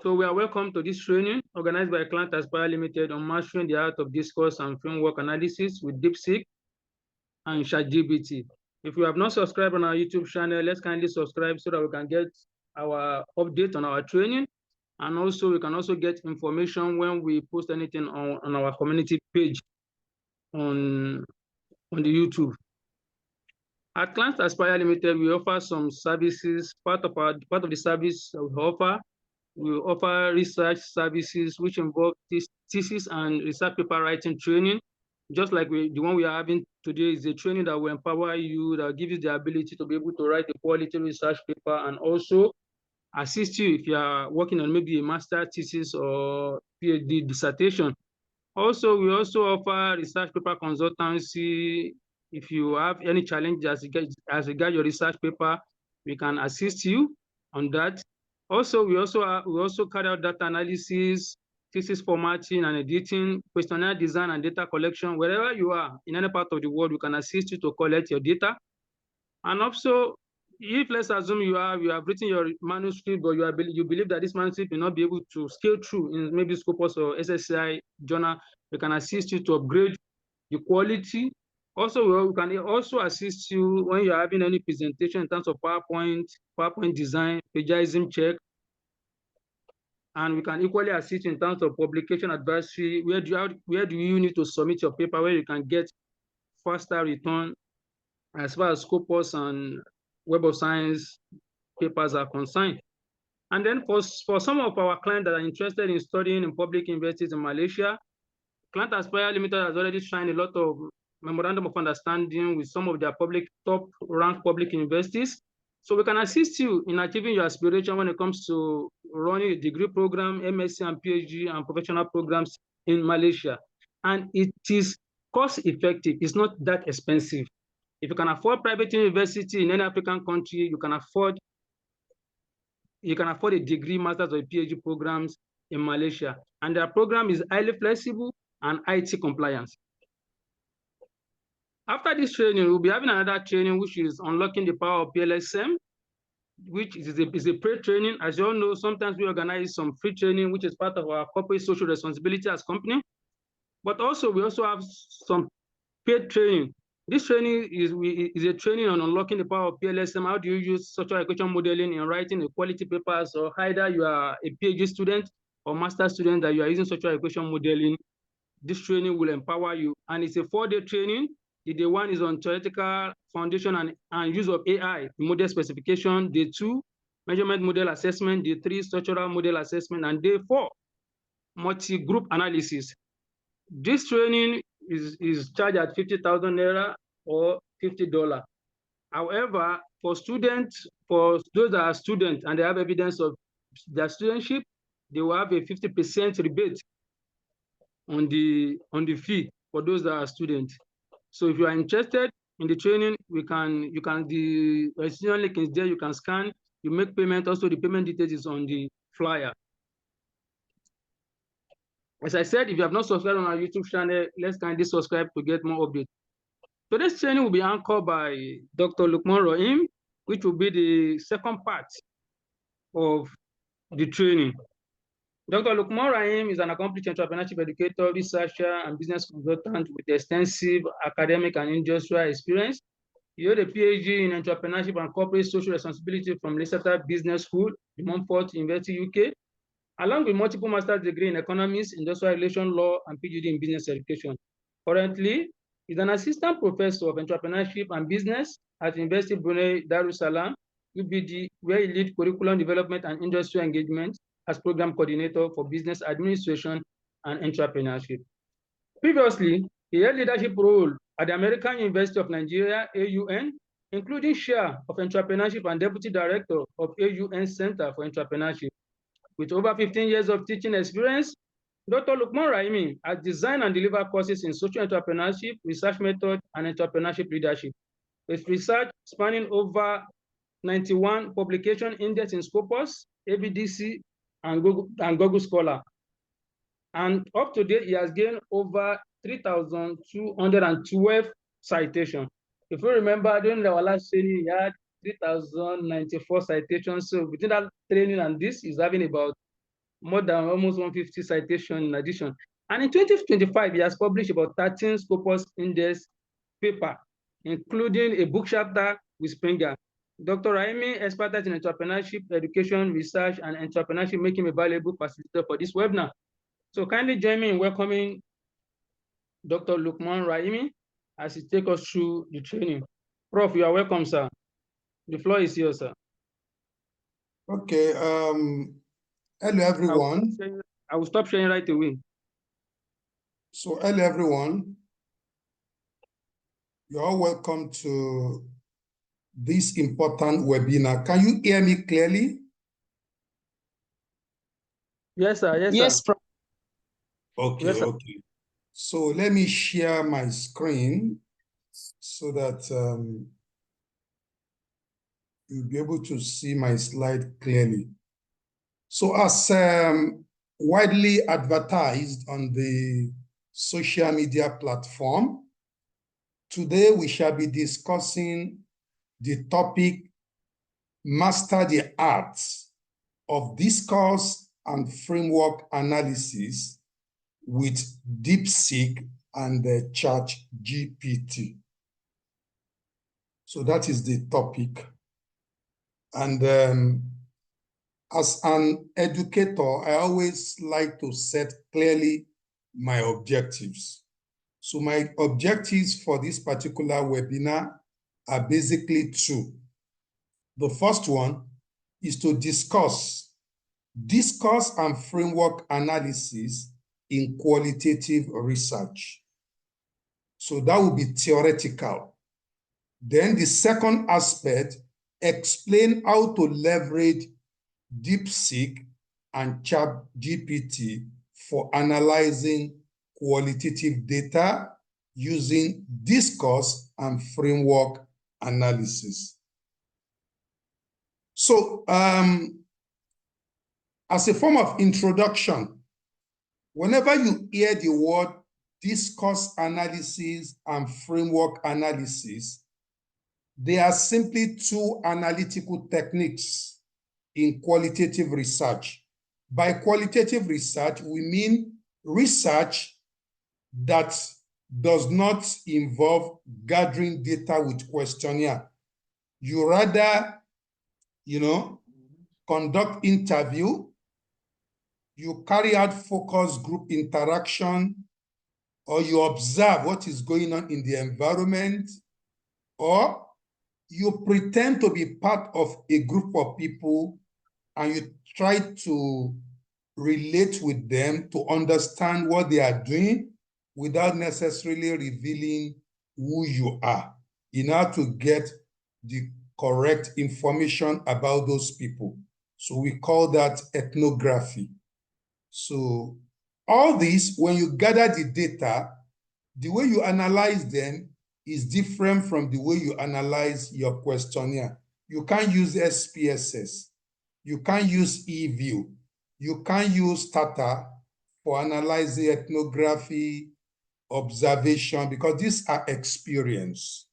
So we are welcome to this training organized by Client Aspire Limited on mastering the art of discourse and framework analysis with DeepSeek and ChatGPT. If you have not subscribed on our YouTube channel, let's kindly subscribe so that we can get our update on our training. And also, we can also get information when we post anything on our community page on the YouTube. At Client Aspire Limited, we offer some services. Part of the service we offer research services which involve thesis and research paper writing training. Just like the one we are having today is a training that will empower you, that will give you the ability to be able to write a quality research paper and also assist you if you are working on maybe a master thesis or PhD dissertation. Also, we also offer research paper consultancy. If you have any challenge as regards your research paper, we can assist you on that. Also, we also carry out data analysis, thesis formatting and editing, questionnaire design and data collection. Wherever you are in any part of the world, we can assist you to collect your data. And also, if let's assume you have written your manuscript, but you believe that this manuscript will not be able to scale through in maybe Scopus or SSCI journal, we can assist you to upgrade the quality. Also, we can also assist you when you're having any presentation in terms of PowerPoint design, plagiarism check. And we can equally assist in terms of publication advisory. Where do you need to submit your paper where you can get faster return as far as Scopus and Web of Science papers are concerned. And then for some of our clients that are interested in studying in public universities in Malaysia, Client Aspire Limited has already signed a lot of memorandum of understanding with some of their top-ranked public universities. So we can assist you in achieving your aspiration when it comes to running a degree program, MSc and PhD and professional programs in Malaysia. And it is cost-effective. It's not that expensive. If you can afford private university in any African country, you can afford a degree, master's or PhD programs in Malaysia. And their program is highly flexible and IT compliant. After this training, we'll be having another training, which is unlocking the power of PLSM, which is a paid training. As you all know, sometimes we organize some free training, which is part of our corporate social responsibility as company. But also, we also have some paid training. This training is a training on unlocking the power of PLSM. How do you use social equation modeling in writing a quality papers, or either you are a PhD student or master student that you are using social equation modeling. This training will empower you, and it's a 4-day training. The day 1 is on theoretical foundation and use of AI, model specification. Day 2, measurement model assessment. Day 3, structural model assessment. And day 4, multi-group analysis. This training is charged at 50,000 naira or $50. However, for those that are students and they have evidence of their studentship, they will have a 50% rebate on the fee for those that are students. So if you are interested in the training, the registration link is there. You can scan, you make payment. Also, the payment details is on the flyer. As I said, if you have not subscribed on our YouTube channel, let's kindly subscribe to get more updates. Today's training will be anchored by Dr. Lukman Rahim, which will be the second part of the training. Dr. Lukman Rahim is an accomplished entrepreneurship educator, researcher, and business consultant with extensive academic and industrial experience. He held a PhD in entrepreneurship and corporate social responsibility from Leicester Business School, De Montfort University, UK, along with multiple master's degree in economics, industrial relations, law, and PhD in business education. Currently, he's an assistant professor of entrepreneurship and business at University Brunei Darussalam, UBD, where he leads curriculum development and industry engagement as program coordinator for business administration and entrepreneurship. Previously, he held leadership role at the American University of Nigeria, AUN, including chair of entrepreneurship and deputy director of AUN Center for Entrepreneurship. With over 15 years of teaching experience, Dr. Lukman Rahimi has designed and delivered courses in social entrepreneurship, research method, and entrepreneurship leadership, with research spanning over 91 publication index in Scopus, ABDC, and Google Scholar. And up to date, he has gained over 3,212 citations. If you remember, during our last training, he had 3,094 citations. So between that training and this, he's having about more than almost 150 citations in addition. And in 2025, he has published about 13 Scopus Index paper, including a book chapter with Springer. Dr. Raimi expertise in entrepreneurship, education, research, and entrepreneurship, making him a valuable facilitator for this webinar. So kindly join me in welcoming Dr. Lukman Raimi as he takes us through the training. Prof, you are welcome, sir. The floor is yours, sir. Okay. Hello, everyone. I will stop sharing right away. So, hello, everyone. You're all welcome to this important webinar. Can you hear me clearly? Yes, sir. Yes, yes, sir. Prof. Okay, Yes, sir. okay. So let me share my screen so that you'll be able to see my slide clearly. So as widely advertised on the social media platform, today we shall be discussing the topic, Master the Arts of Discourse and Framework Analysis with DeepSeek and ChatGPT. So that is the topic. And as an educator, I always like to set clearly my objectives. So my objectives for this particular webinar are basically two. The first one is to discuss discourse and framework analysis in qualitative research. So that will be theoretical. Then the second aspect, explain how to leverage DeepSeek and ChatGPT for analyzing qualitative data using discourse and framework analysis. So, as a form of introduction, whenever you hear the word discourse analysis and framework analysis, they are simply two analytical techniques in qualitative research. By qualitative research, we mean research that does not involve gathering data with questionnaire. You rather, conduct interview, you carry out focus group interaction, or you observe what is going on in the environment, or you pretend to be part of a group of people and you try to relate with them to understand what they are doing without necessarily revealing who you are, in order to get the correct information about those people. So we call that ethnography. So all this, when you gather the data, the way you analyze them is different from the way you analyze your questionnaire. You can't use SPSS. You can't use eView. You can't use Tata for analyzing ethnography, observation, because these are experience.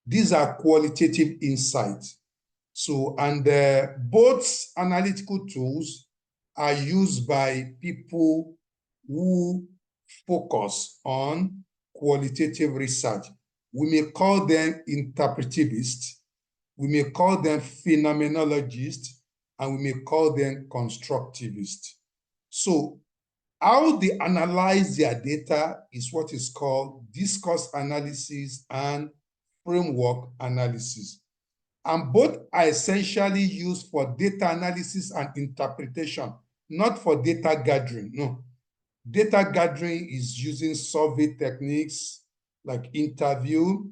These are qualitative insights. So, and both analytical tools are used by people who focus on qualitative research. We may call them interpretivists, we may call them phenomenologists, and we may call them constructivists. So how they analyze their data is what is called discourse analysis and framework analysis. And both are essentially used for data analysis and interpretation, not for data gathering, no. Data gathering is using survey techniques like interview,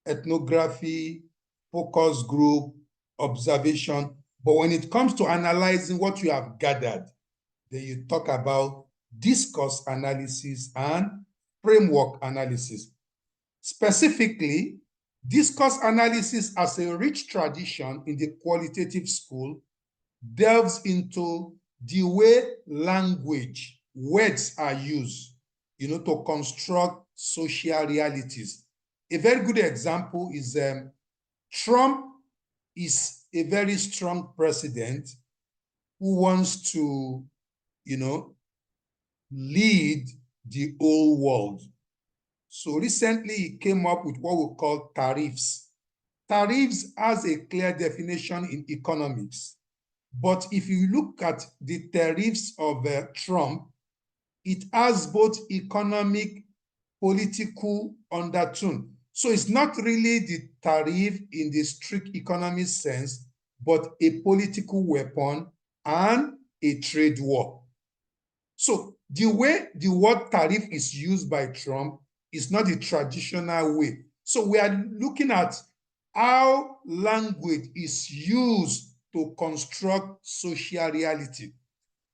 ethnography, focus group, observation. But when it comes to analyzing what you have gathered, then you talk about discourse analysis and framework analysis. Specifically, discourse analysis as a rich tradition in the qualitative school delves into the way language, words are used, to construct social realities. A very good example is Trump is a very strong president who wants to lead the whole world. So recently he came up with what we call tariffs. Tariffs has a clear definition in economics. But if you look at the tariffs of Trump, it has both economic, political undertone. So it's not really the tariff in the strict economic sense, but a political weapon and a trade war. So the way the word tariff is used by Trump is not the traditional way. So we are looking at how language is used to construct social reality.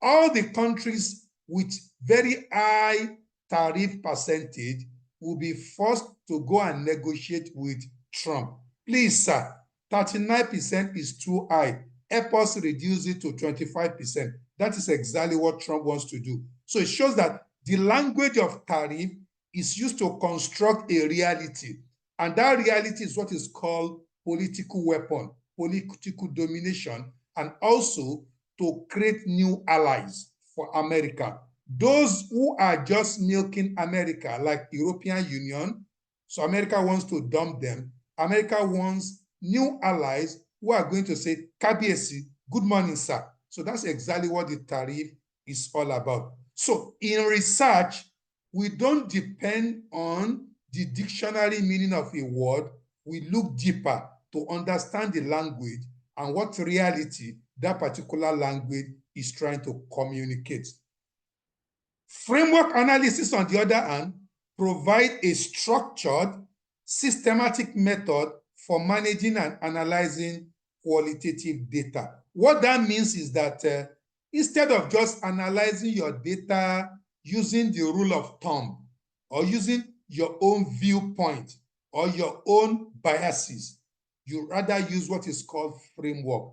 All the countries with very high tariff percentage will be forced to go and negotiate with Trump. Please, sir, 39% is too high. Help us reduce it to 25%. That is exactly what Trump wants to do. So it shows that the language of tariff is used to construct a reality. And that reality is what is called political weapon, political domination, and also to create new allies for America. Those who are just milking America, like European Union, so America wants to dump them. America wants new allies who are going to say, Kabiesi, good morning, sir. So that's exactly what the tariff is all about. So in research, we don't depend on the dictionary meaning of a word. We look deeper to understand the language and what reality that particular language is trying to communicate. Framework analysis, on the other hand, provide a structured, systematic method for managing and analyzing qualitative data. What that means is that instead of just analyzing your data using the rule of thumb or using your own viewpoint or your own biases, you rather use what is called framework.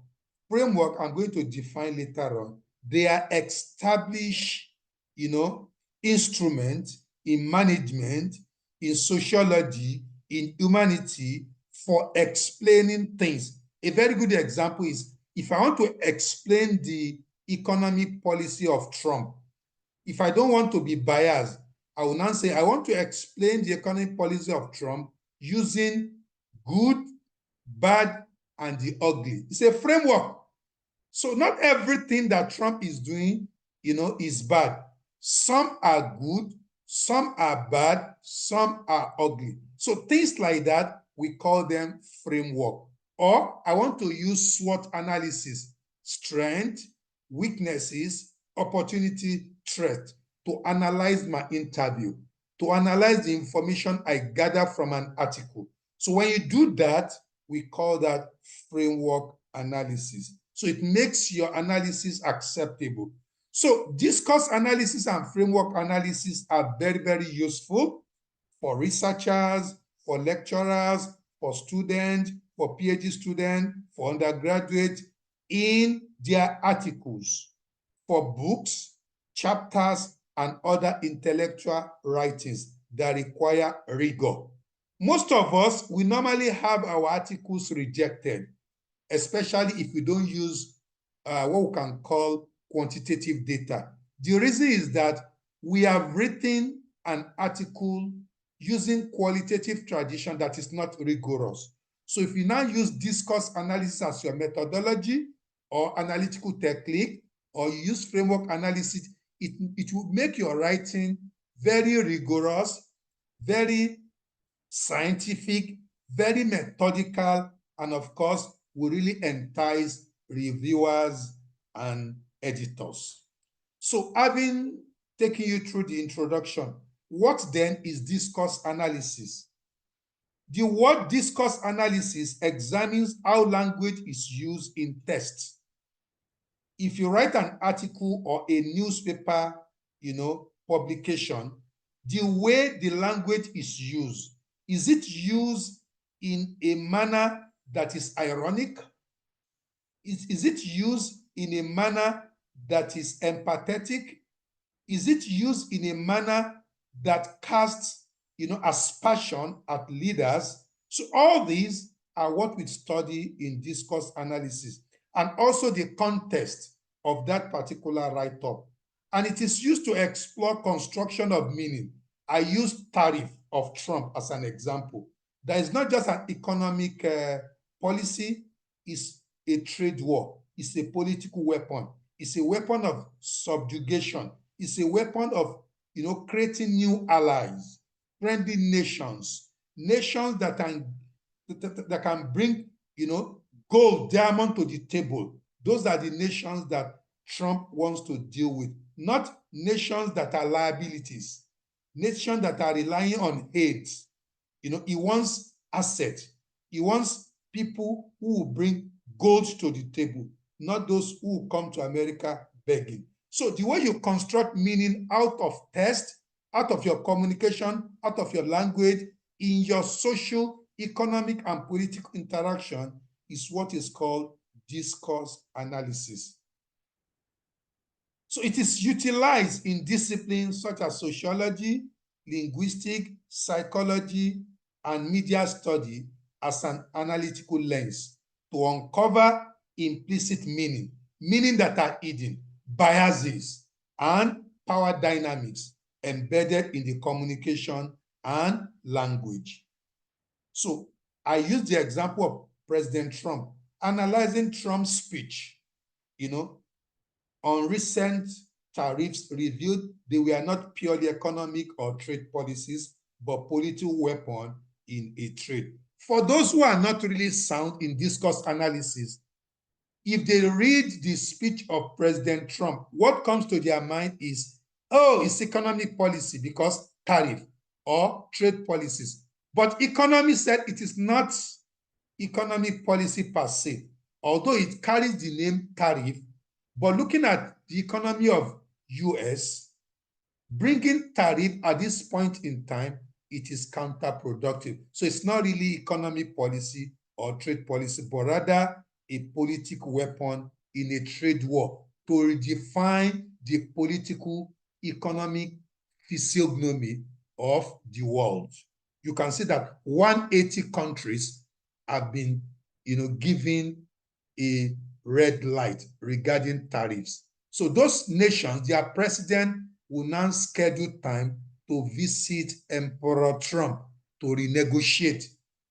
Framework, I'm going to define later on. They are established, instruments in management, in sociology, in humanity for explaining things. A very good example is if I want to explain the economic policy of Trump, if I don't want to be biased, I will now say I want to explain the economic policy of Trump using good, bad, and the ugly. It's a framework. So not everything that Trump is doing, is bad. Some are good, some are bad, some are ugly. So things like that, we call them framework. Or I want to use SWOT analysis, strength, weaknesses, opportunity, threat, to analyze my interview, to analyze the information I gather from an article. So when you do that, we call that framework analysis. So it makes your analysis acceptable. So discourse analysis and framework analysis are very, very useful for researchers, for lecturers, for students, for PhD students, for undergraduates in their articles, for books, chapters, and other intellectual writings that require rigor. Most of us, we normally have our articles rejected, especially if we don't use what we can call quantitative data. The reason is that we have written an article using qualitative tradition that is not rigorous. So if you now use discourse analysis as your methodology or analytical technique, or you use framework analysis, it will make your writing very rigorous, very scientific, very methodical, and of course, will really entice reviewers and editors. So having taken you through the introduction, what then is discourse analysis? The word discourse analysis examines how language is used in text. If you write an article or a newspaper, publication, the way the language is it used in a manner that is ironic? Is it used in a manner that is empathetic? Is it used in a manner that casts, aspersion at leaders? So all these are what we study in discourse analysis, and also the context of that particular write-up. and it is used to explore construction of meaning. I use tariff of Trump as an example. That is not just an economic policy, it's a trade war, it's a political weapon, it's a weapon of subjugation, it's a weapon of creating new allies, friendly nations, nations that can bring gold, diamond to the table. Those are the nations that Trump wants to deal with, not nations that are liabilities, nations that are relying on aid. He wants assets. He wants people who will bring gold to the table, not those who will come to America begging. So the way you construct meaning out of text, out of your communication, out of your language, in your social, economic, and political interaction is what is called discourse analysis. So it is utilized in disciplines such as sociology, linguistics, psychology, and media study as an analytical lens to uncover implicit meaning, meaning that are hidden, biases, and power dynamics embedded in the communication and language. So I use the example of President Trump, analyzing Trump's speech, on recent tariffs revealed they were not purely economic or trade policies, but political weapon in a trade. For those who are not really sound in discourse analysis, if they read the speech of President Trump, what comes to their mind is, oh, it's economic policy because tariff or trade policies. But economy said it is not economic policy per se, although it carries the name tariff. But looking at the economy of US, bringing tariff at this point in time, it is counterproductive. So it's not really economic policy or trade policy, but rather a political weapon in a trade war to redefine the political, economic physiognomy of the world. You can see that 180 countries have been, given a red light regarding tariffs. So those nations, their president will now schedule time to visit Emperor Trump to renegotiate,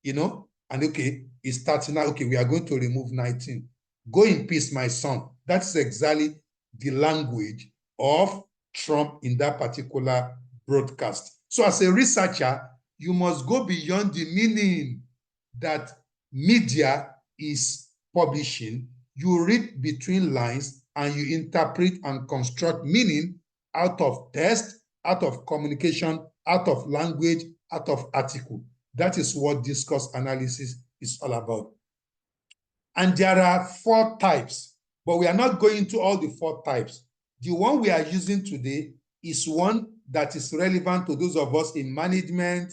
and okay, it's starting now, okay, we are going to remove 19. Go in peace, my son. That's exactly the language of Trump in that particular broadcast. So as a researcher, you must go beyond the meaning that media is publishing. You read between lines and you interpret and construct meaning out of text, out of communication, out of language, out of article. That is what discourse analysis is all about. And there are 4 types, but we are not going to all the 4 types. The one we are using today is one that is relevant to those of us in management,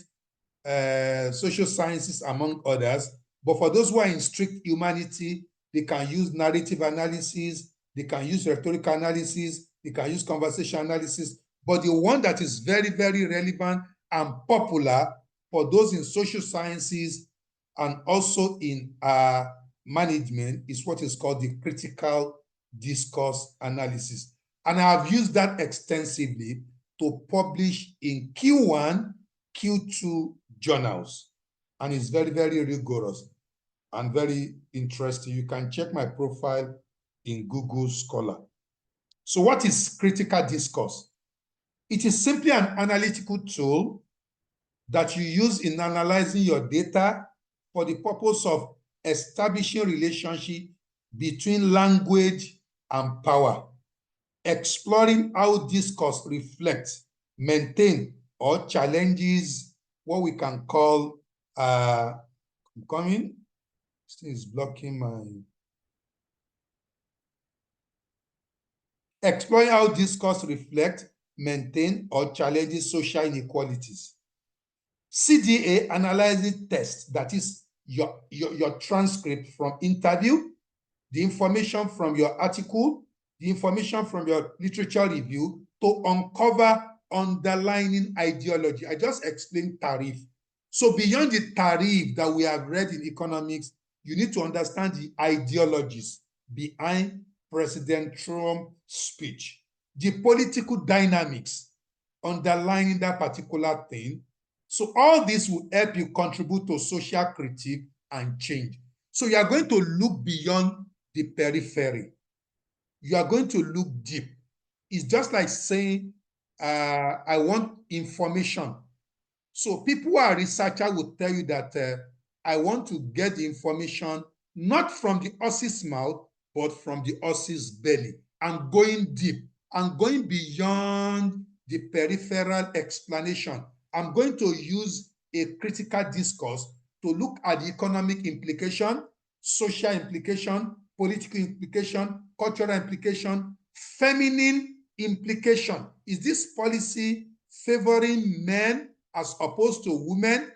social sciences, among others. But for those who are in strict humanity, they can use narrative analysis, they can use rhetorical analysis, they can use conversation analysis. But the one that is very, very relevant and popular for those in social sciences and also in management is what is called the critical discourse analysis. And I have used that extensively to publish in Q1, Q2 journals. And it's very, very rigorous and very interesting. You can check my profile in Google Scholar. So what is critical discourse? It is simply an analytical tool that you use in analyzing your data for the purpose of establishing relationship between language and power, exploring how discourse reflects, maintain, or challenges what we can call this thing is blocking my... Exploring how discourse reflects, maintain, or challenges social inequalities. CDA analyzes text, that is your transcript from interview, the information from your article, the information from your literature review to uncover underlying ideology. I just explained tariff. So beyond the tariff that we have read in economics, you need to understand the ideologies behind President Trump's speech. the political dynamics underlying that particular thing. So all this will help you contribute to social critique and change. So you are going to look beyond the periphery. You are going to look deep. It's just like saying, I want information. So people who are researchers will tell you that I want to get the information not from the horse's mouth, but from the horse's belly. I'm going deep. I'm going beyond the peripheral explanation. I'm going to use a critical discourse to look at the economic implication, social implication, political implication, cultural implication, feminine implication. Is this policy favoring men as opposed to women?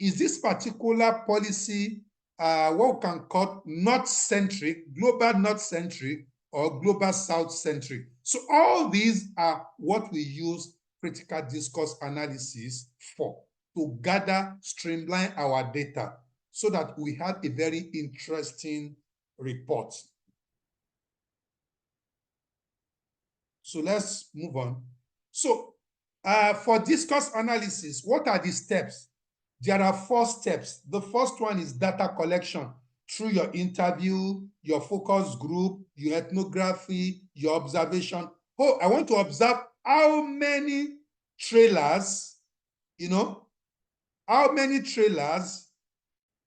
Is this particular policy what we can call North-centric, global North-centric, or global South-centric? So all these are what we use critical discourse analysis for, to gather, streamline our data so that we have a very interesting report. So let's move on. So for discourse analysis, what are the steps? There are 4 steps. The first one is data collection through your interview, your focus group, your ethnography, your observation. Oh, I want to observe how many trailers, how many trailers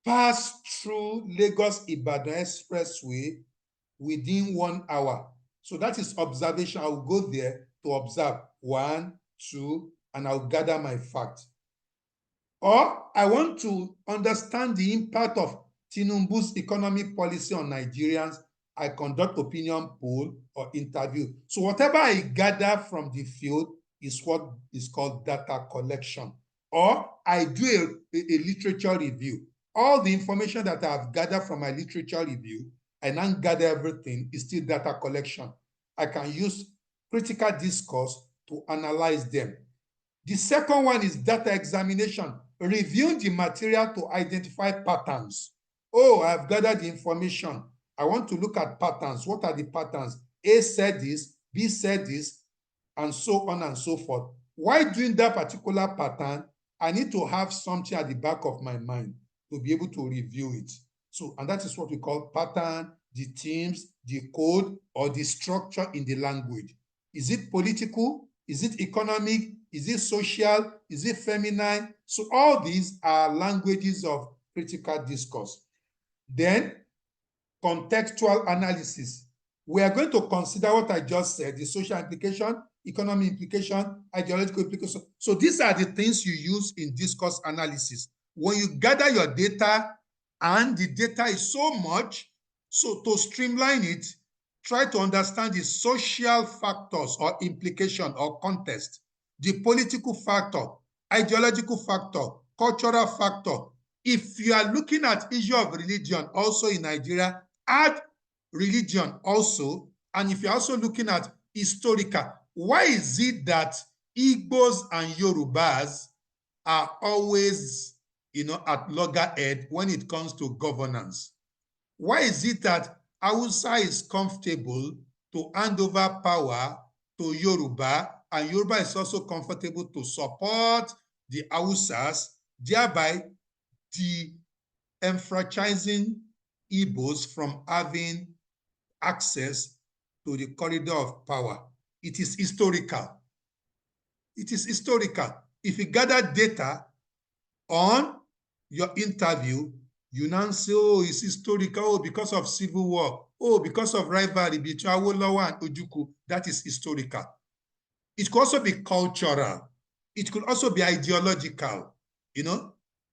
pass through Lagos-Ibadan Expressway within 1 hour. So that is observation. I'll go there to observe 1, 2, and I'll gather my facts. Or I want to understand the impact of Tinubu's economic policy on Nigerians. I conduct opinion poll or interview. So whatever I gather from the field is what is called data collection. Or I do a literature review. All the information that I've gathered from my literature review, I now gather everything, is still data collection. I can use critical discourse to analyze them. The second one is data examination, reviewing the material to identify patterns. Oh, I've gathered the information. I want to look at patterns. What are the patterns? A said this, B said this, and so on and so forth. While doing that particular pattern, I need to have something at the back of my mind to be able to review it. So, and that is what we call pattern, the themes, the code, or the structure in the language. Is it political? Is it economic? Is it social? Is it feminine? So all these are languages of critical discourse. Then, contextual analysis. We are going to consider what I just said, the social implication, economic implication, ideological implication. So these are the things you use in discourse analysis. When you gather your data and the data is so much, so to streamline it, try to understand the social factors or implication or context, the political factor, ideological factor, cultural factor. If you are looking at issue of religion also in Nigeria, add religion also. And if you're also looking at historical, why is it that Igbos and Yorubas are always, at loggerhead when it comes to governance? Why is it that Hausa is comfortable to hand over power to Yoruba, and Yoruba is also comfortable to support the Hausas, thereby de-enfranchising Igbos from having access to the corridor of power? It is historical. It is historical. If you gather data on your interview, you now say, oh, it's historical, oh, because of civil war, oh, because of rivalry between Awolowo and Ojukwu, that is historical. It could also be cultural. It could also be ideological,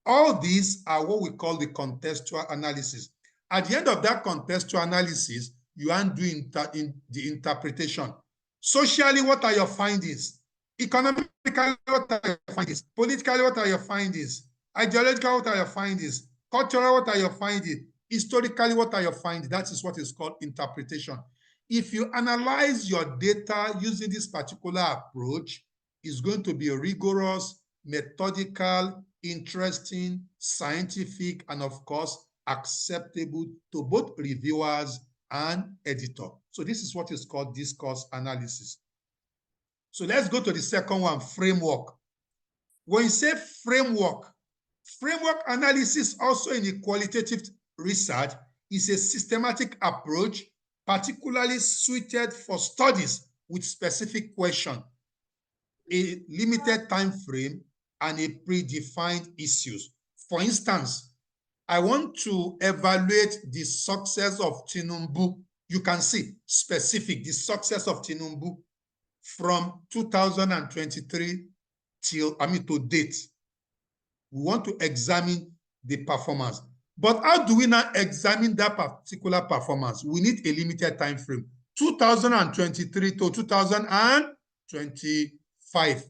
All these are what we call the contextual analysis. At the end of that contextual analysis, you are doing the interpretation. Socially, what are your findings? Economically, what are your findings? Politically, what are your findings? Ideologically, what are your findings? Cultural, what are your findings? Historically, what are your findings? That is what is called interpretation. If you analyze your data using this particular approach, it's going to be rigorous, methodical, interesting, scientific, and of course, acceptable to both reviewers and editor. So this is what is called discourse analysis. So let's go to the second one, framework. When you say framework analysis also in the qualitative research is a systematic approach particularly suited for studies with specific questions, a limited time frame, and a predefined issues. For instance, I want to evaluate the success of Tinubu. You can see specific, the success of Tinubu from 2023 to date. We want to examine the performance. But how do we now examine that particular performance? We need a limited time frame, 2023 to 2025.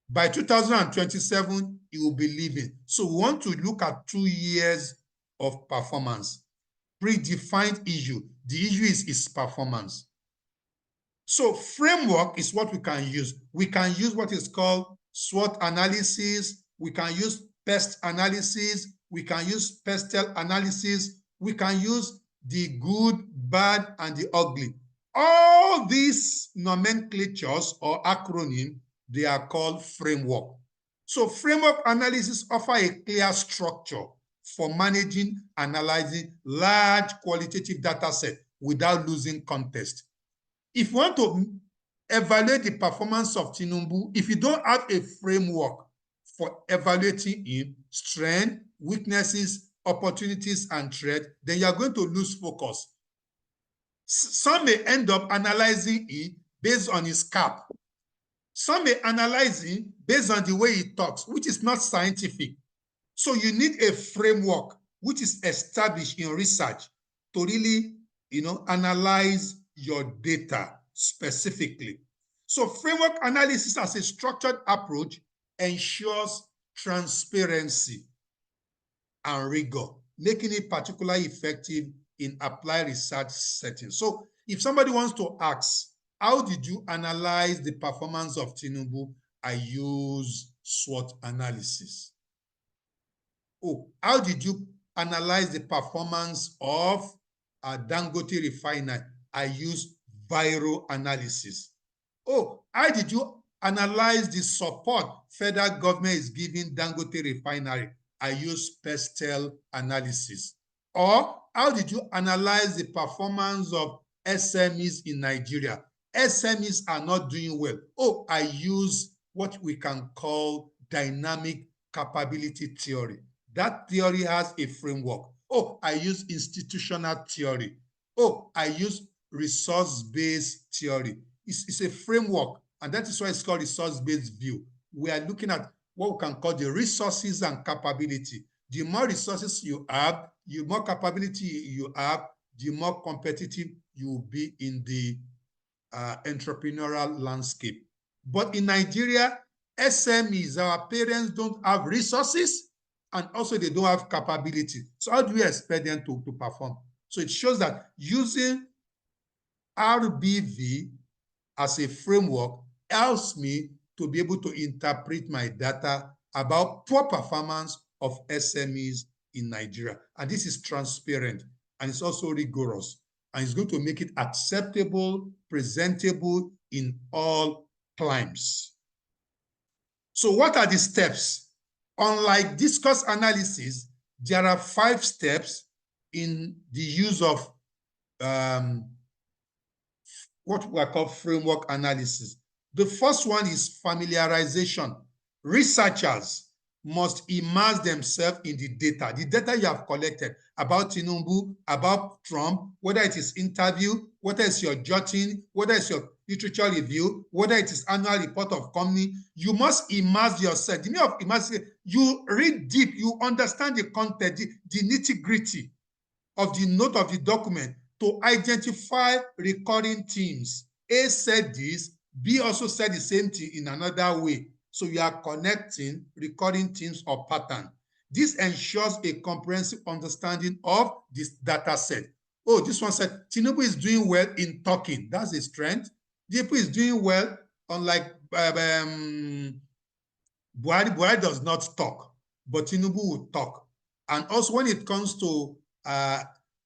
By 2027, he will be leaving. So we want to look at 2 years of performance. Predefined issue. The issue is his performance. So framework is what we can use. We can use what is called SWOT analysis. We can use pest analysis. We can use pestle analysis. We can use the good, bad, and the ugly. All these nomenclatures or acronyms, they are called framework. So framework analysis offer a clear structure for managing, analyzing large qualitative data set without losing context. If you want to evaluate the performance of Tinubu, if you don't have a framework for evaluating him, strength, weaknesses, opportunities, and threats, then you're going to lose focus. Some may end up analyzing it based on his cap. Some may analyze it based on the way he talks, which is not scientific. So you need a framework which is established in research to really, analyze your data specifically. So framework analysis as a structured approach ensures transparency and rigor, making it particularly effective in applied research settings. So if somebody wants to ask, how did you analyze the performance of Tinubu? I use SWOT analysis. Oh, how did you analyze the performance of Dangote Refinery? I use viral analysis. Oh, how did you analyze the support federal government is giving Dangote Refinery? I use pestle analysis. Or how did you analyze the performance of SMEs in Nigeria? SMEs are not doing well. Oh, I use what we can call dynamic capability theory. That theory has a framework. Oh, I use institutional theory. Oh, I use resource-based theory. It's a framework, and that is why it's called resource-based view. We are looking at what we can call the resources and capability. The more resources you have, the more capability you have, the more competitive you will be in the entrepreneurial landscape. But in Nigeria, SMEs, our parents don't have resources, and also they don't have capability. So how do we expect them to perform? So it shows that using RBV as a framework helps me to be able to interpret my data about poor performance of SMEs in Nigeria. And this is transparent, and it's also rigorous, and it's going to make it acceptable, presentable in all climes. So what are the steps? Unlike discourse analysis, there are 5 steps in the use of what we call framework analysis. The first one is familiarization. Researchers must immerse themselves in the data you have collected about Tinubu, about Trump, whether it is interview, whether it's your jotting, whether it's your literature review, whether it is annual report of company. You must immerse yourself. The meaning of immerse, you read deep, you understand the content, the nitty-gritty of the note of the document to identify recurring themes. A said this, B also said the same thing in another way. So you are connecting recurring themes or pattern. This ensures a comprehensive understanding of this data set. Oh, this one said, Tinubu is doing well in talking. That's his strength. Tinubu is doing well, unlike Buhari. Buhari does not talk, but Tinubu will talk. And also when it comes to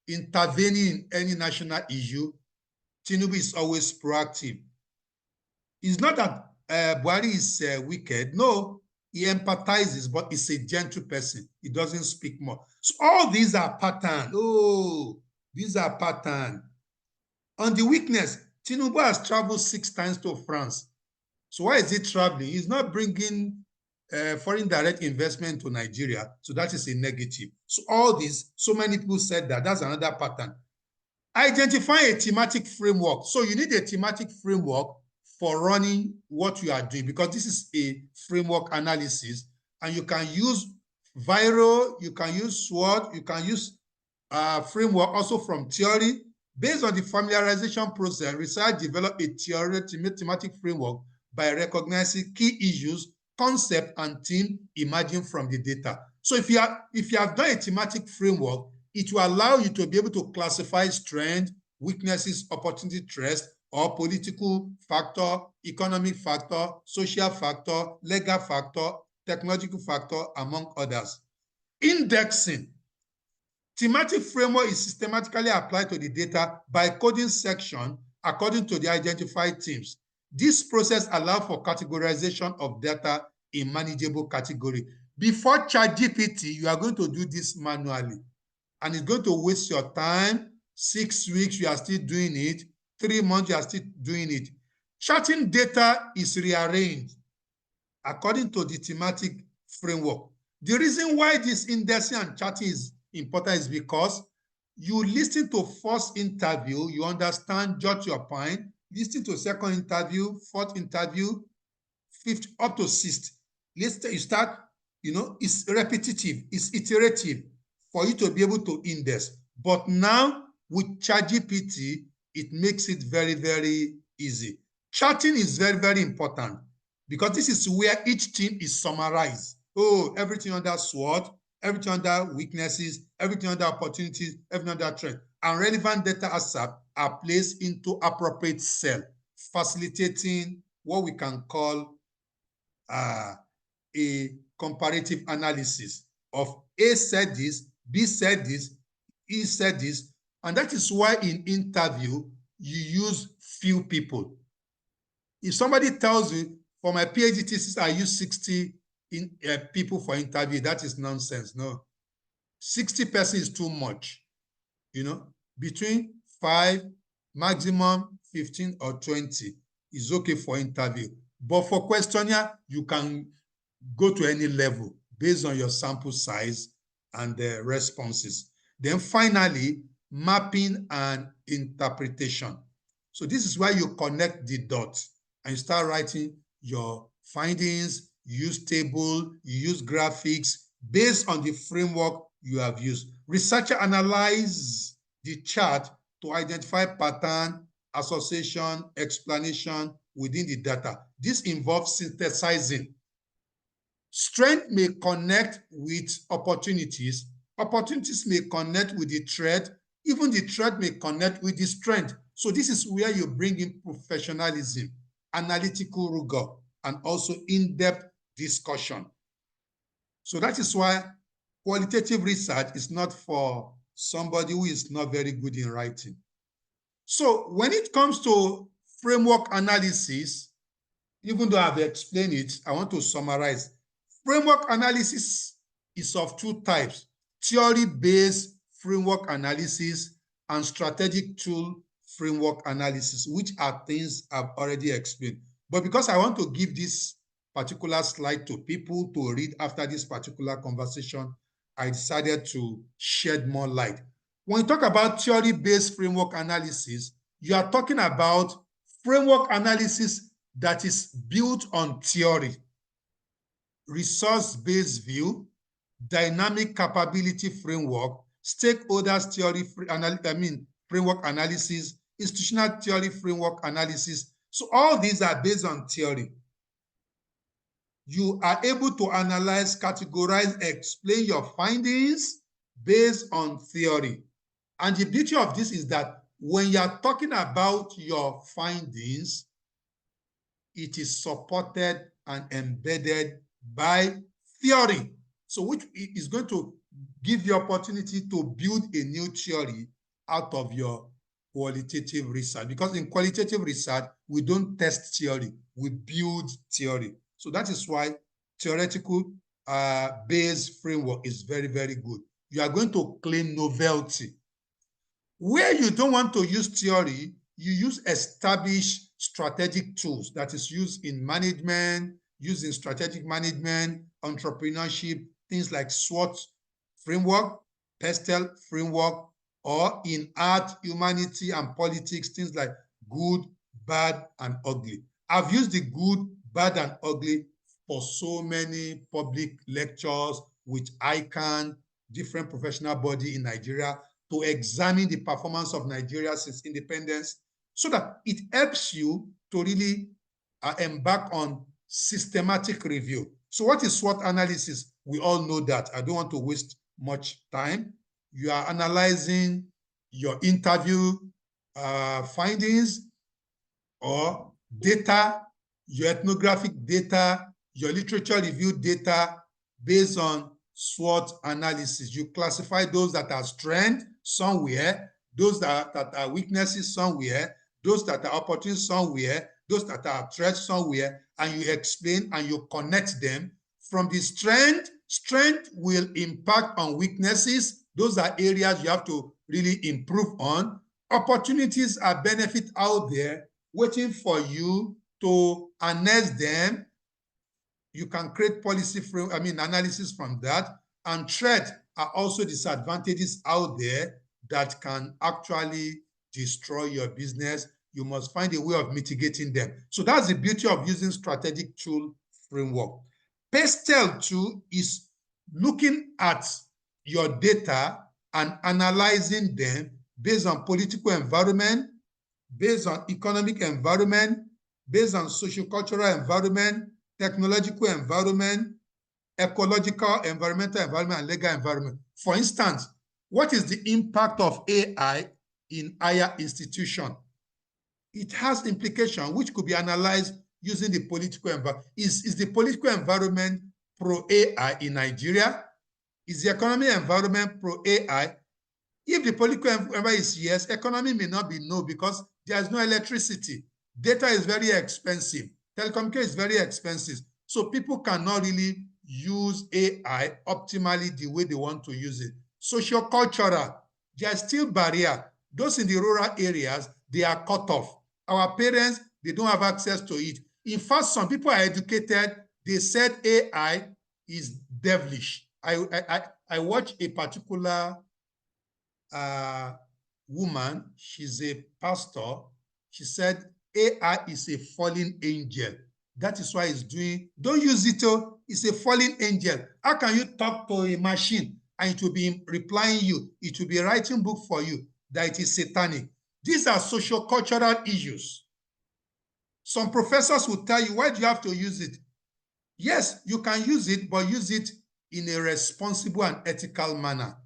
intervening in any national issue, Tinubu is always proactive. It's not that Buhari is wicked. No, he empathizes, but he's a gentle person. He doesn't speak more. So all these are patterns. Oh, these are patterns. On the weakness, Tinubu has traveled 6 times to France. So why is he traveling? He's not bringing foreign direct investment to Nigeria. So that is a negative. So all this, so many people said that. That's another pattern. Identify a thematic framework. So you need a thematic framework for running what you are doing, because this is a framework analysis, and you can use Viro, you can use SWOT, you can use framework also from theory. Based on the familiarization process, research develop a thematic framework by recognizing key issues, concept, and theme emerging from the data. So if you have done a thematic framework, it will allow you to be able to classify strengths, weaknesses, opportunity, threats, or political factor, economic factor, social factor, legal factor, technological factor, among others. Indexing. Thematic framework is systematically applied to the data by coding section according to the identified themes. This process allows for categorization of data in manageable category. Before ChatGPT, you are going to do this manually, and it's going to waste your time. 6 weeks, you are still doing it. 3 months, you are still doing it. Charting data is rearranged according to the thematic framework. The reason why this indexing and charting is important is because you listen to first interview, you understand, jot your point, listen to second interview, fourth interview, fifth, up to sixth. You start, it's repetitive, it's iterative for you to be able to index. But now with ChatGPT, it makes it very, very easy. Charting is very, very important, because this is where each theme is summarized. Oh, everything under SWOT, everything under weaknesses, everything under opportunities, everything under trend. And relevant data assets are placed into appropriate cell, facilitating what we can call a comparative analysis of A said this, B said this, E said this. And that is why in interview, you use few people. If somebody tells you, for my PhD thesis, I use 60 people for interview, that is nonsense. No, 60 persons is too much. Between 5, maximum 15 or 20 is okay for interview. But for questionnaire, you can go to any level based on your sample size and the responses. Then finally, mapping and interpretation. So this is where you connect the dots and you start writing your findings, you use table, you use graphics based on the framework you have used. Researcher analyze the chart to identify pattern, association, explanation within the data. This involves synthesizing. Strength may connect with opportunities. Opportunities may connect with the threat. Even the threat may connect with the strength. So this is where you bring in professionalism, analytical rigor, and also in-depth discussion. So that is why qualitative research is not for somebody who is not very good in writing. So when it comes to framework analysis, even though I've explained it, I want to summarize. Framework analysis is of 2 types: theory-based framework analysis and strategic tool framework analysis, which are things I've already explained. But because I want to give this particular slide to people to read after this particular conversation, I decided to shed more light. When you talk about theory-based framework analysis, you are talking about framework analysis that is built on theory, resource-based view, dynamic capability framework, stakeholders theory, framework analysis, institutional theory framework analysis. So all these are based on theory. You are able to analyze, categorize, explain your findings based on theory. And the beauty of this is that when you are talking about your findings, it is supported and embedded by theory. So which is going to give you opportunity to build a new theory out of your qualitative research, because in qualitative research, we don't test theory, we build theory. So that is why theoretical based framework is very, very good. You are going to claim novelty. Where you don't want to use theory, you use established strategic tools that is used in management, used in strategic management, entrepreneurship, things like SWOT framework, PESTEL framework, or in art, humanity, and politics, things like good, bad, and ugly. I've used the good, bad, and ugly for so many public lectures with ICANN, different professional body in Nigeria, to examine the performance of Nigeria since independence, so that it helps you to really embark on systematic review. So what is SWOT analysis? We all know that. I don't want to waste much time. You are analyzing your interview findings or data, your ethnographic data, your literature review data based on SWOT analysis. You classify those that are strengths somewhere, those that are weaknesses somewhere, those that are opportunities somewhere, those that are threats somewhere, and you explain and you connect them. From the strength will impact on weaknesses. Those are areas you have to really improve on. Opportunities are benefit out there waiting for you to harness them. You can create policy analysis from that. And threats are also disadvantages out there that can actually destroy your business. You must find a way of mitigating them. So that's the beauty of using strategic tool framework. PESTEL too is looking at your data and analyzing them based on political environment, based on economic environment, based on sociocultural environment, technological environment, ecological, environmental environment, and legal environment. For instance, what is the impact of AI in higher institution? It has implication which could be analyzed using the political environment. Is the political environment pro-AI in Nigeria? Is the economic environment pro-AI? If the political environment is yes, economy may not be no, because there is no electricity. Data is very expensive. Telecommunication is very expensive. So people cannot really use AI optimally the way they want to use it. Sociocultural, there is still barrier. Those in the rural areas, they are cut off. Our parents, they don't have access to it. In fact, some people are educated. They said AI is devilish. I watched a particular woman, she's a pastor. She said AI is a fallen angel. That is why it's doing, don't use it, it's a fallen angel. How can you talk to a machine and it will be replying you, it will be writing book for you, that it is satanic? These are socio-cultural issues. Some professors will tell you, why do you have to use it? Yes, you can use it, but use it in a responsible and ethical manner.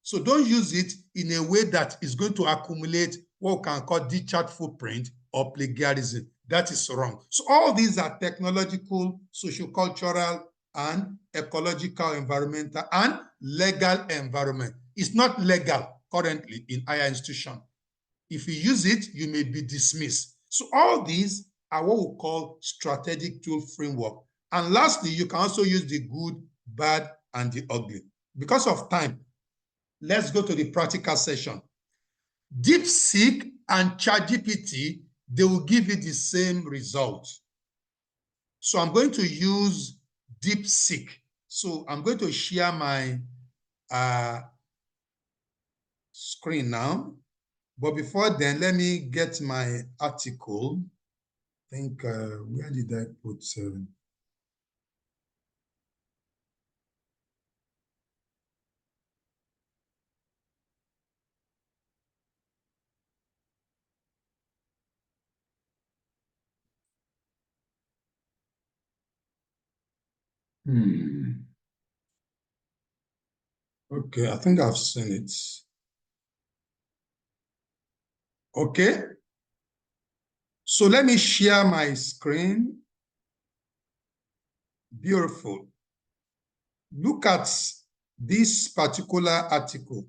So don't use it in a way that is going to accumulate what we can call discharge footprint or plagiarism. That is wrong. So all these are technological, sociocultural, and ecological, environmental, and legal environment. It's not legal currently in higher institution. If you use it, you may be dismissed. So all these are what we call strategic tool framework. And lastly, you can also use the good, bad, and the ugly. Because of time, let's go to the practical session. DeepSeek and ChatGPT, they will give you the same result. So I'm going to use DeepSeek. So I'm going to share my screen now. But before then, let me get my article. I think, where did I put? Okay, I think I've seen it. Okay. So let me share my screen. Beautiful. Look at this particular article.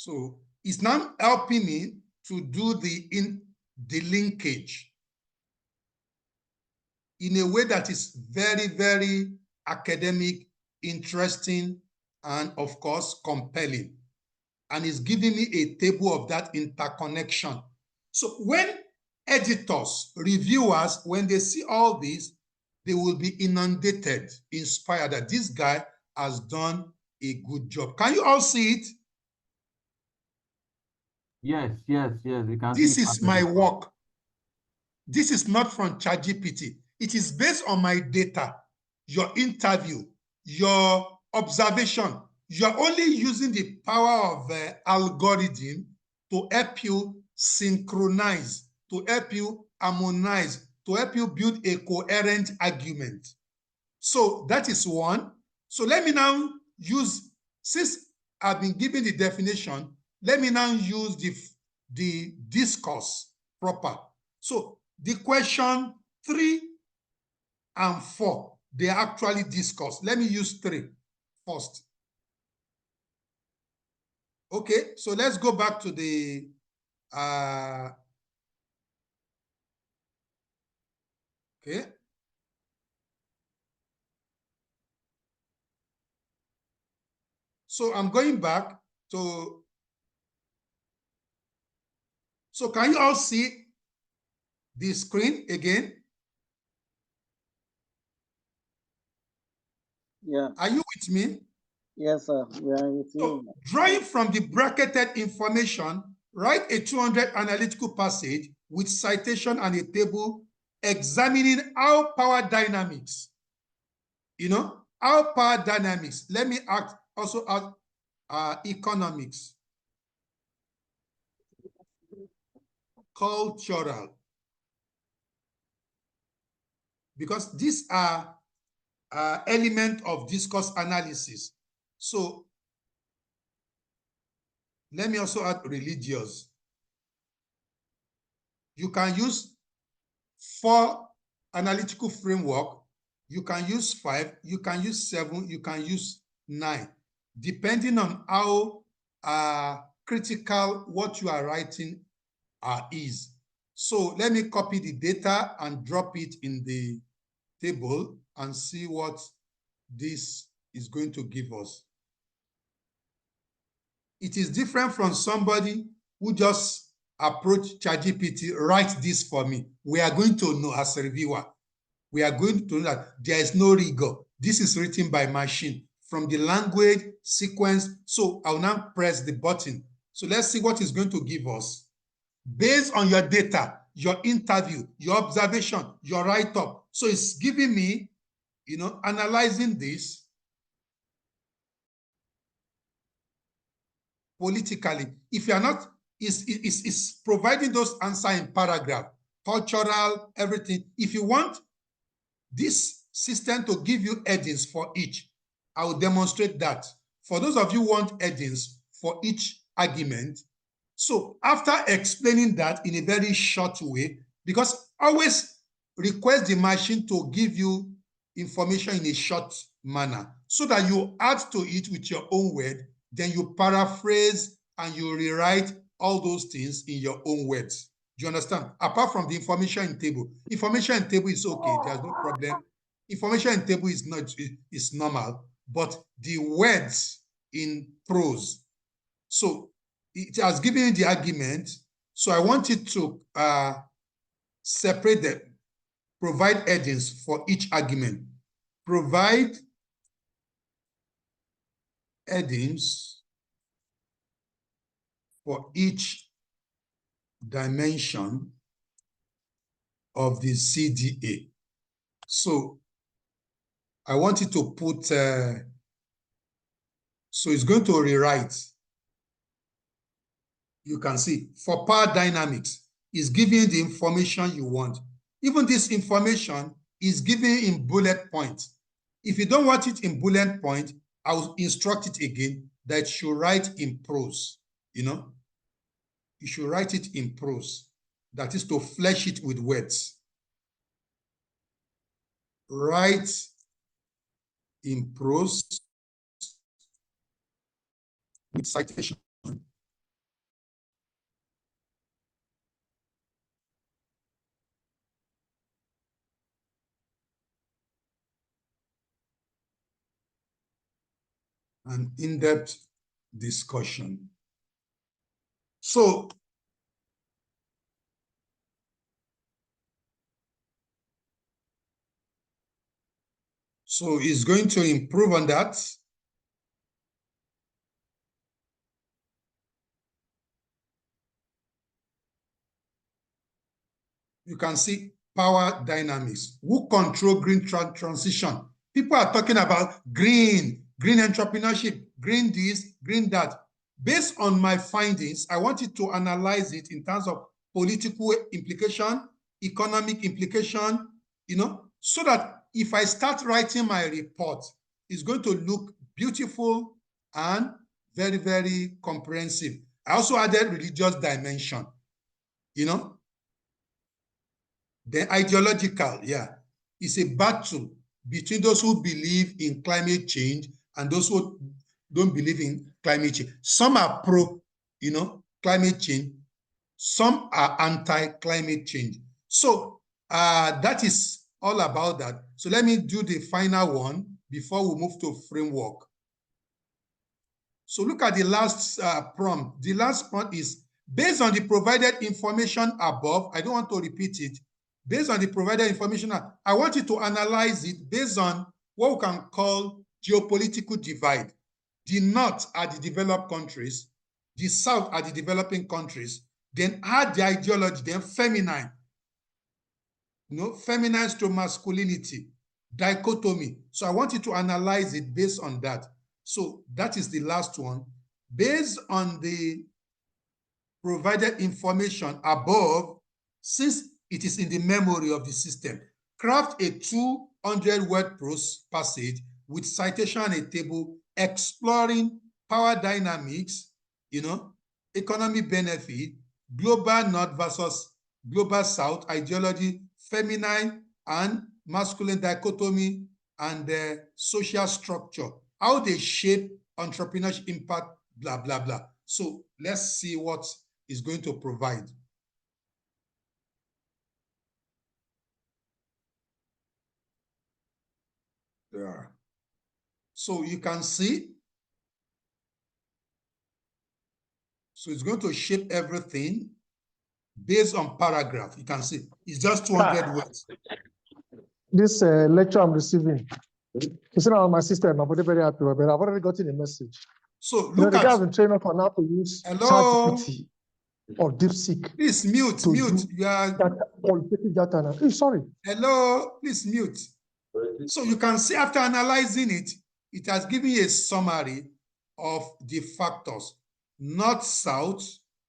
So it's now helping me to do the linkage in a way that is very, very academic, interesting, and of course, compelling. And it's giving me a table of that interconnection. So when editors, reviewers, when they see all this, they will be inundated, inspired that this guy has done a good job. Can you all see it? Yes, yes, yes. We can This see is my work. This is not from ChatGPT. It is based on my data, your interview, your observation. You're only using the power of algorithm to help you synchronize, to help you harmonize, to help you build a coherent argument. So that is one. So let me now use, since I've been given the definition, let me now use the discourse proper. So the question 3 and 4, they actually discuss. Let me use 3 first. Okay, so let's go back to the okay. So I'm going back to, so can you all see the screen again? Yeah. Are you with me? Yes, sir. We are with you. So drawing from the bracketed information, write a 200 analytical passage with citation and a table examining how power dynamics, how power dynamics, let me also add economics, cultural, because these are elements of discourse analysis. So let me also add religious. You can use 4 analytical framework, you can use 5, you can use 7, you can use 9, depending on how critical what you are writing is. So let me copy the data and drop it in the table and see what this is going to give us. It is different from somebody who just approached ChatGPT, write this for me. We are going to know as a reviewer, we are going to know that there is no rigor. This is written by machine from the language sequence. So I'll now press the button. So let's see what it's going to give us. Based on your data, your interview, your observation, your write-up. So it's giving me, analyzing this politically. If you are not, is providing those answers in paragraph, cultural, everything. If you want this system to give you headings for each, I will demonstrate that. For those of you who want headings for each argument, so after explaining that in a very short way, because always request the machine to give you information in a short manner so that you add to it with your own word, then you paraphrase and you rewrite all those things in your own words. Do you understand? Apart from the information in table. Information in table is okay, there's no problem. Information in table is not, is normal, but the words in prose. So it has given you the argument. So I want it to separate them, provide headings for each argument. Provide headings for each dimension of the CDA. So I want it to put, so it's going to rewrite. You can see for power dynamics, is giving the information you want. Even this information is given in bullet points. If you don't want it in bullet point, I will instruct it again that it should write in prose. You should write it in prose. That is to flesh it with words. Write in prose with citation an in-depth discussion. So it's going to improve on that. You can see power dynamics. Who control green transition? People are talking about green entrepreneurship, green this, green that. Based on my findings, I wanted to analyze it in terms of political implication, economic implication, so that if I start writing my report, it's going to look beautiful and very, very comprehensive. I also added religious dimension, The ideological, it's a battle between those who believe in climate change and those who don't believe in climate change. Some are pro, climate change. Some are anti-climate change. So that is all about that. So let me do the final one before we move to framework. So look at the last prompt. The last prompt is, based on the provided information above, I don't want to repeat it, based on the provided information, I want you to analyze it based on what we can call geopolitical divide. The north are the developed countries, the south are the developing countries, then add the ideology, then feminine, feminine to masculinity, dichotomy. So I want you to analyze it based on that. So that is the last one. Based on the provided information above, since it is in the memory of the system, craft a 200-word prose passage with citation and a table exploring power dynamics, economic benefit, global north versus global south, ideology, feminine and masculine dichotomy, and the social structure, how they shape entrepreneurship impact, blah, blah, blah. So let's see what is going to provide. There. So you can see. So it's going to shape everything based on paragraph. You can see it's just 200 words. This lecture I'm receiving, it's not on my system. I'm very happy, but I've already gotten a message. So look the at. guy has been trained up on how to use ChatGPT or DeepSeek. Please mute. You are qualitative data. Hey, sorry. Hello, please mute. So you can see after analyzing it, it has given you a summary of the factors: north, south,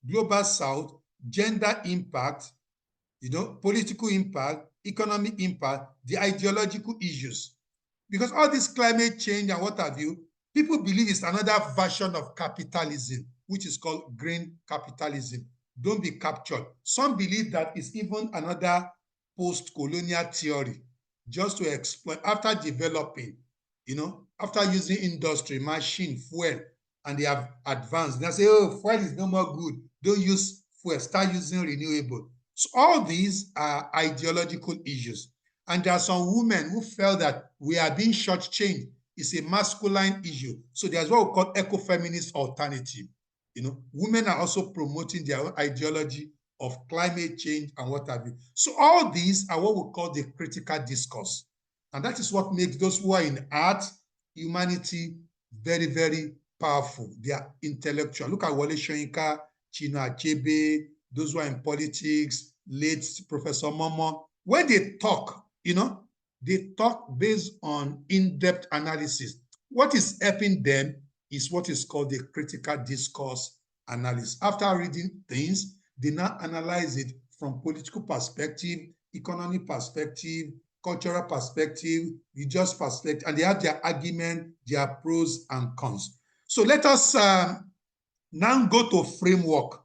global south, gender impact, political impact, economic impact, the ideological issues. Because all this climate change and what have you, people believe it's another version of capitalism, which is called green capitalism. Don't be captured. Some believe that it's even another post-colonial theory, just to explain, after developing, after using industry, machine, fuel, and they have advanced. They say, oh, fuel is no more good. Don't use fuel, start using renewable. So all these are ideological issues. And there are some women who felt that we are being shortchanged. It's a masculine issue. So there's what we call ecofeminist alternative. Women are also promoting their own ideology of climate change and what have you. So all these are what we call the critical discourse. And that is what makes those who are in art, humanity, very, very powerful. They are intellectual. Look at Wole Soyinka, Chinua Achebe, those who are in politics, late Professor Momo. When they talk, they talk based on in-depth analysis. What is helping them is what is called the critical discourse analysis. After reading things, they now analyze it from political perspective, economic perspective, cultural perspective, religious perspective, and they have their argument, their pros and cons. So let us now go to framework.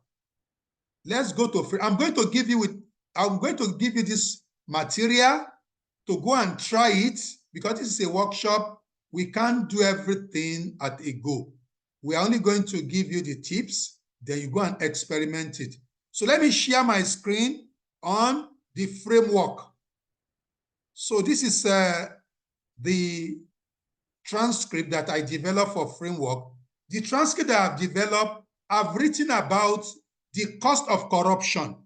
Let's go to framework. I'm going to give you this material to go and try it, because this is a workshop. We can't do everything at a go. We are only going to give you the tips, then you go and experiment it. So let me share my screen on the framework. So this is the transcript that I developed for framework. The transcript that I've developed, I've written about the cost of corruption,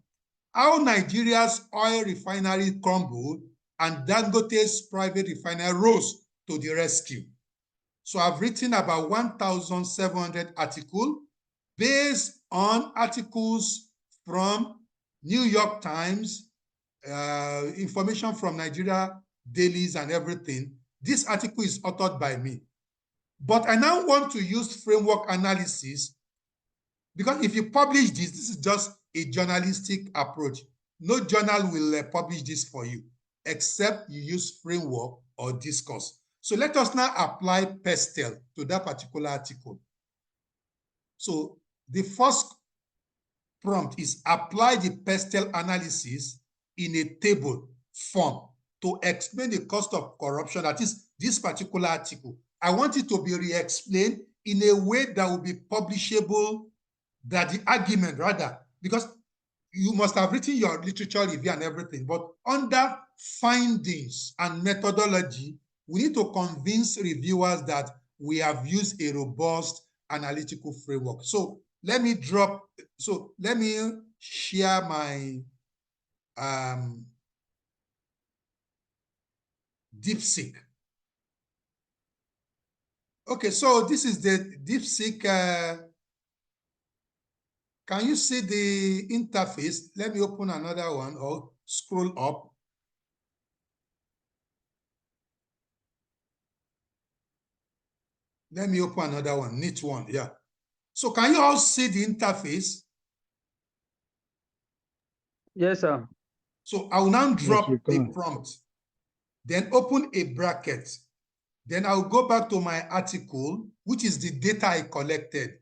how Nigeria's oil refinery crumbled and Dangote's private refinery rose to the rescue. So I've written about 1,700 articles based on articles from New York Times, information from Nigeria dailies and everything. This article is authored by me. But I now want to use framework analysis, because if you publish this, this is just a journalistic approach. No journal will publish this for you, except you use framework or discourse. So let us now apply Pestel to that particular article. So the first prompt is apply the Pestel analysis in a table form to explain the cost of corruption, that is this particular article. I want it to be re-explained in a way that will be publishable, that the argument rather, because you must have written your literature review and everything, but under findings and methodology, we need to convince reviewers that we have used a robust analytical framework. So let me share my DeepSeek. Okay, so this is the DeepSeek. Can you see the interface? Let me open another one or scroll up. Let me open another one, neat one, yeah. So can you all see the interface? Yes, sir. So I will now drop we a can. prompt, then open a bracket. Then I'll go back to my article, which is the data I collected.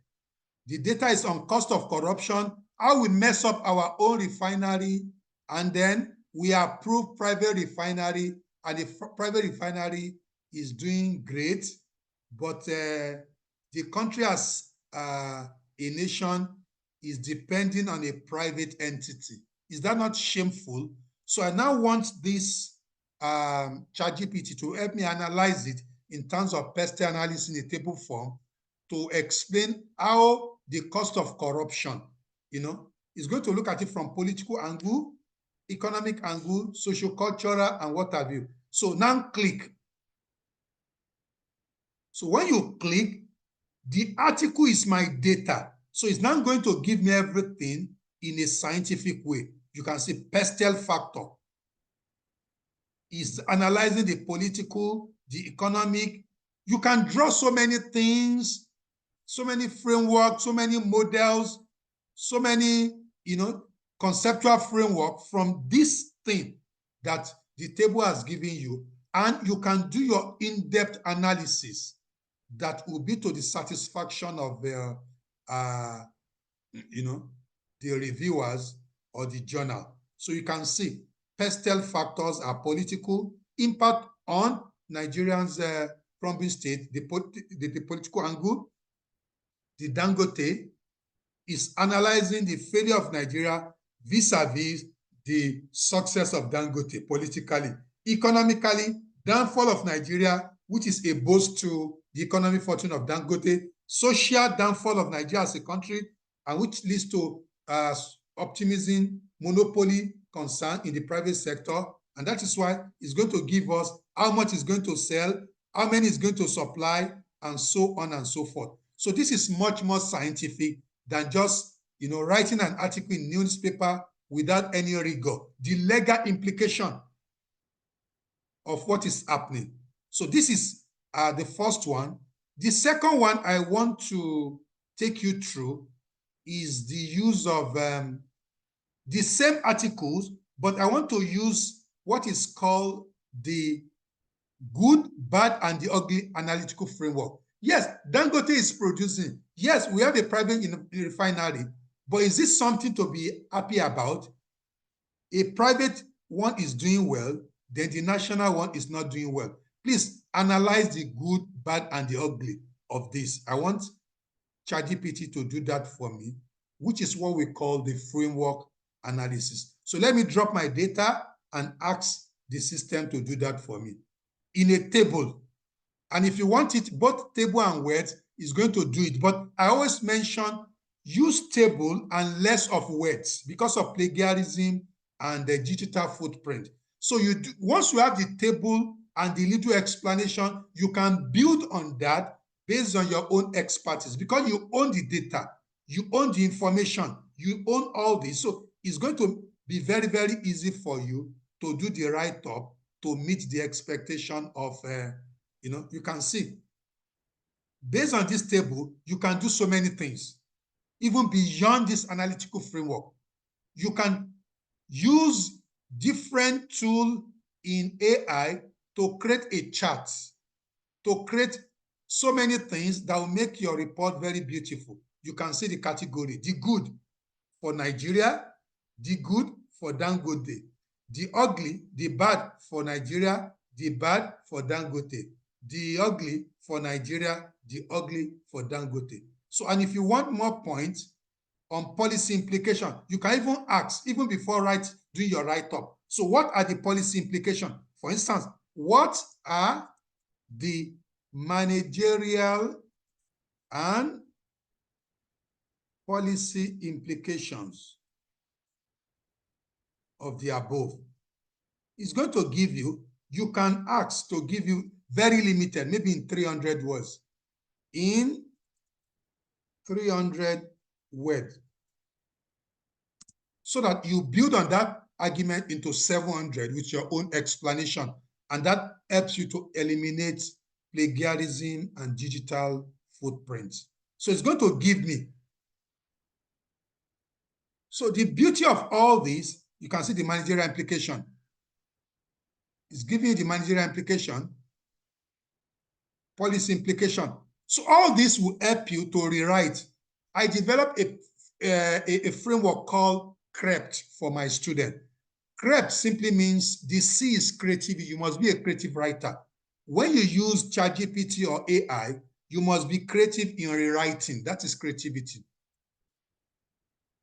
The data is on cost of corruption, how we mess up our own refinery, and then we approve private refinery, and the private refinery is doing great, but the country as a nation is depending on a private entity. Is that not shameful? So I now want this ChatGPT to help me analyze it in terms of Pestel analysis in a table form to explain how the cost of corruption, is going to look at it from political angle, economic angle, socio-cultural, and what have you. So now click. So when you click, the article is my data. So it's now going to give me everything in a scientific way. You can see Pestel factor is analyzing the political, the economic. You can draw so many things, so many frameworks, so many models, so many, conceptual framework from this thing that the table has given you. And you can do your in-depth analysis that will be to the satisfaction of the reviewers or the journal. So you can see Pestel factors are political, impact on Nigerians' crumbling state, the political angle. The Dangote is analyzing the failure of Nigeria vis-a-vis the success of Dangote politically. Economically, downfall of Nigeria, which is a boost to the economic fortune of Dangote. Social downfall of Nigeria as a country, and which leads to optimism, monopoly, concern in the private sector. And that is why it's going to give us how much it's going to sell, how many it's going to supply, and so on and so forth. So this is much more scientific than just, writing an article in newspaper without any rigor. The legal implication of what is happening. So this is the first one. The second one I want to take you through is the use of the same articles, but I want to use what is called the good, bad, and the ugly analytical framework. Yes, Dangote is producing. Yes, we have a private refinery, but is this something to be happy about? A private one is doing well, then the national one is not doing well. Please analyze the good, bad, and the ugly of this. I want ChatGPT to do that for me, which is what we call the framework analysis. So let me drop my data and ask the system to do that for me. In a table, And if you want it, both table and words is going to do it. But I always mention use table and less of words because of plagiarism and the digital footprint. So once you have the table and the little explanation, you can build on that based on your own expertise because you own the data, you own the information, you own all this. So it's going to be very, very easy for you to do the write-up to meet the expectation of, you can see. Based on this table, you can do so many things, even beyond this analytical framework. You can use different tools in AI to create a chart, to create so many things that will make your report very beautiful. You can see the category, the good for Nigeria, the good for Dangote, the ugly, the bad for Nigeria, the bad for Dangote, the ugly for Nigeria, the ugly for Dangote. So, and if you want more points on policy implication, you can even ask, even before doing your write-up. So what are the policy implications? For instance, what are the managerial and policy implications of the above? It's going to give you, you can ask to give you very limited, maybe in 300 words. In 300 words. So that you build on that argument into 700 with your own explanation. And that helps you to eliminate plagiarism and digital footprints. So it's going to give me. So the beauty of all this, you can see the managerial implication. It's giving you the managerial implication, policy implication. So all this will help you to rewrite. I developed a framework called CREPT for my student. CREPT simply means the C is creativity. You must be a creative writer. When you use ChatGPT or AI, you must be creative in rewriting. That is creativity.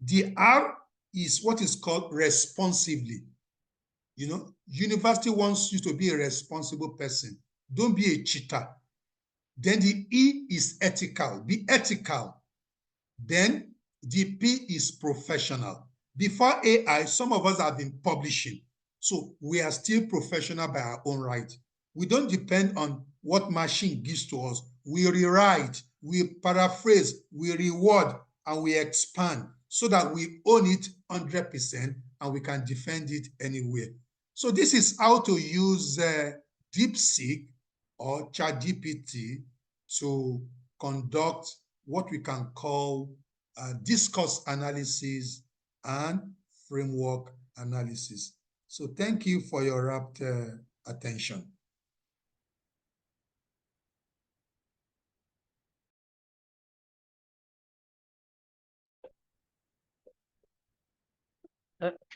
The R is what is called responsively. You know, university wants you to be a responsible person. Don't be a cheater. Then the E is ethical. Be ethical. Then the P is professional. Before AI, some of us have been publishing. So we are still professional by our own right. We don't depend on what machine gives to us. We rewrite, we paraphrase, we reward, and we expand so that we own it 100% and we can defend it anywhere. So this is how to use DeepSeek or ChatGPT to conduct what we can call discourse analysis and framework analysis. So thank you for your rapt attention.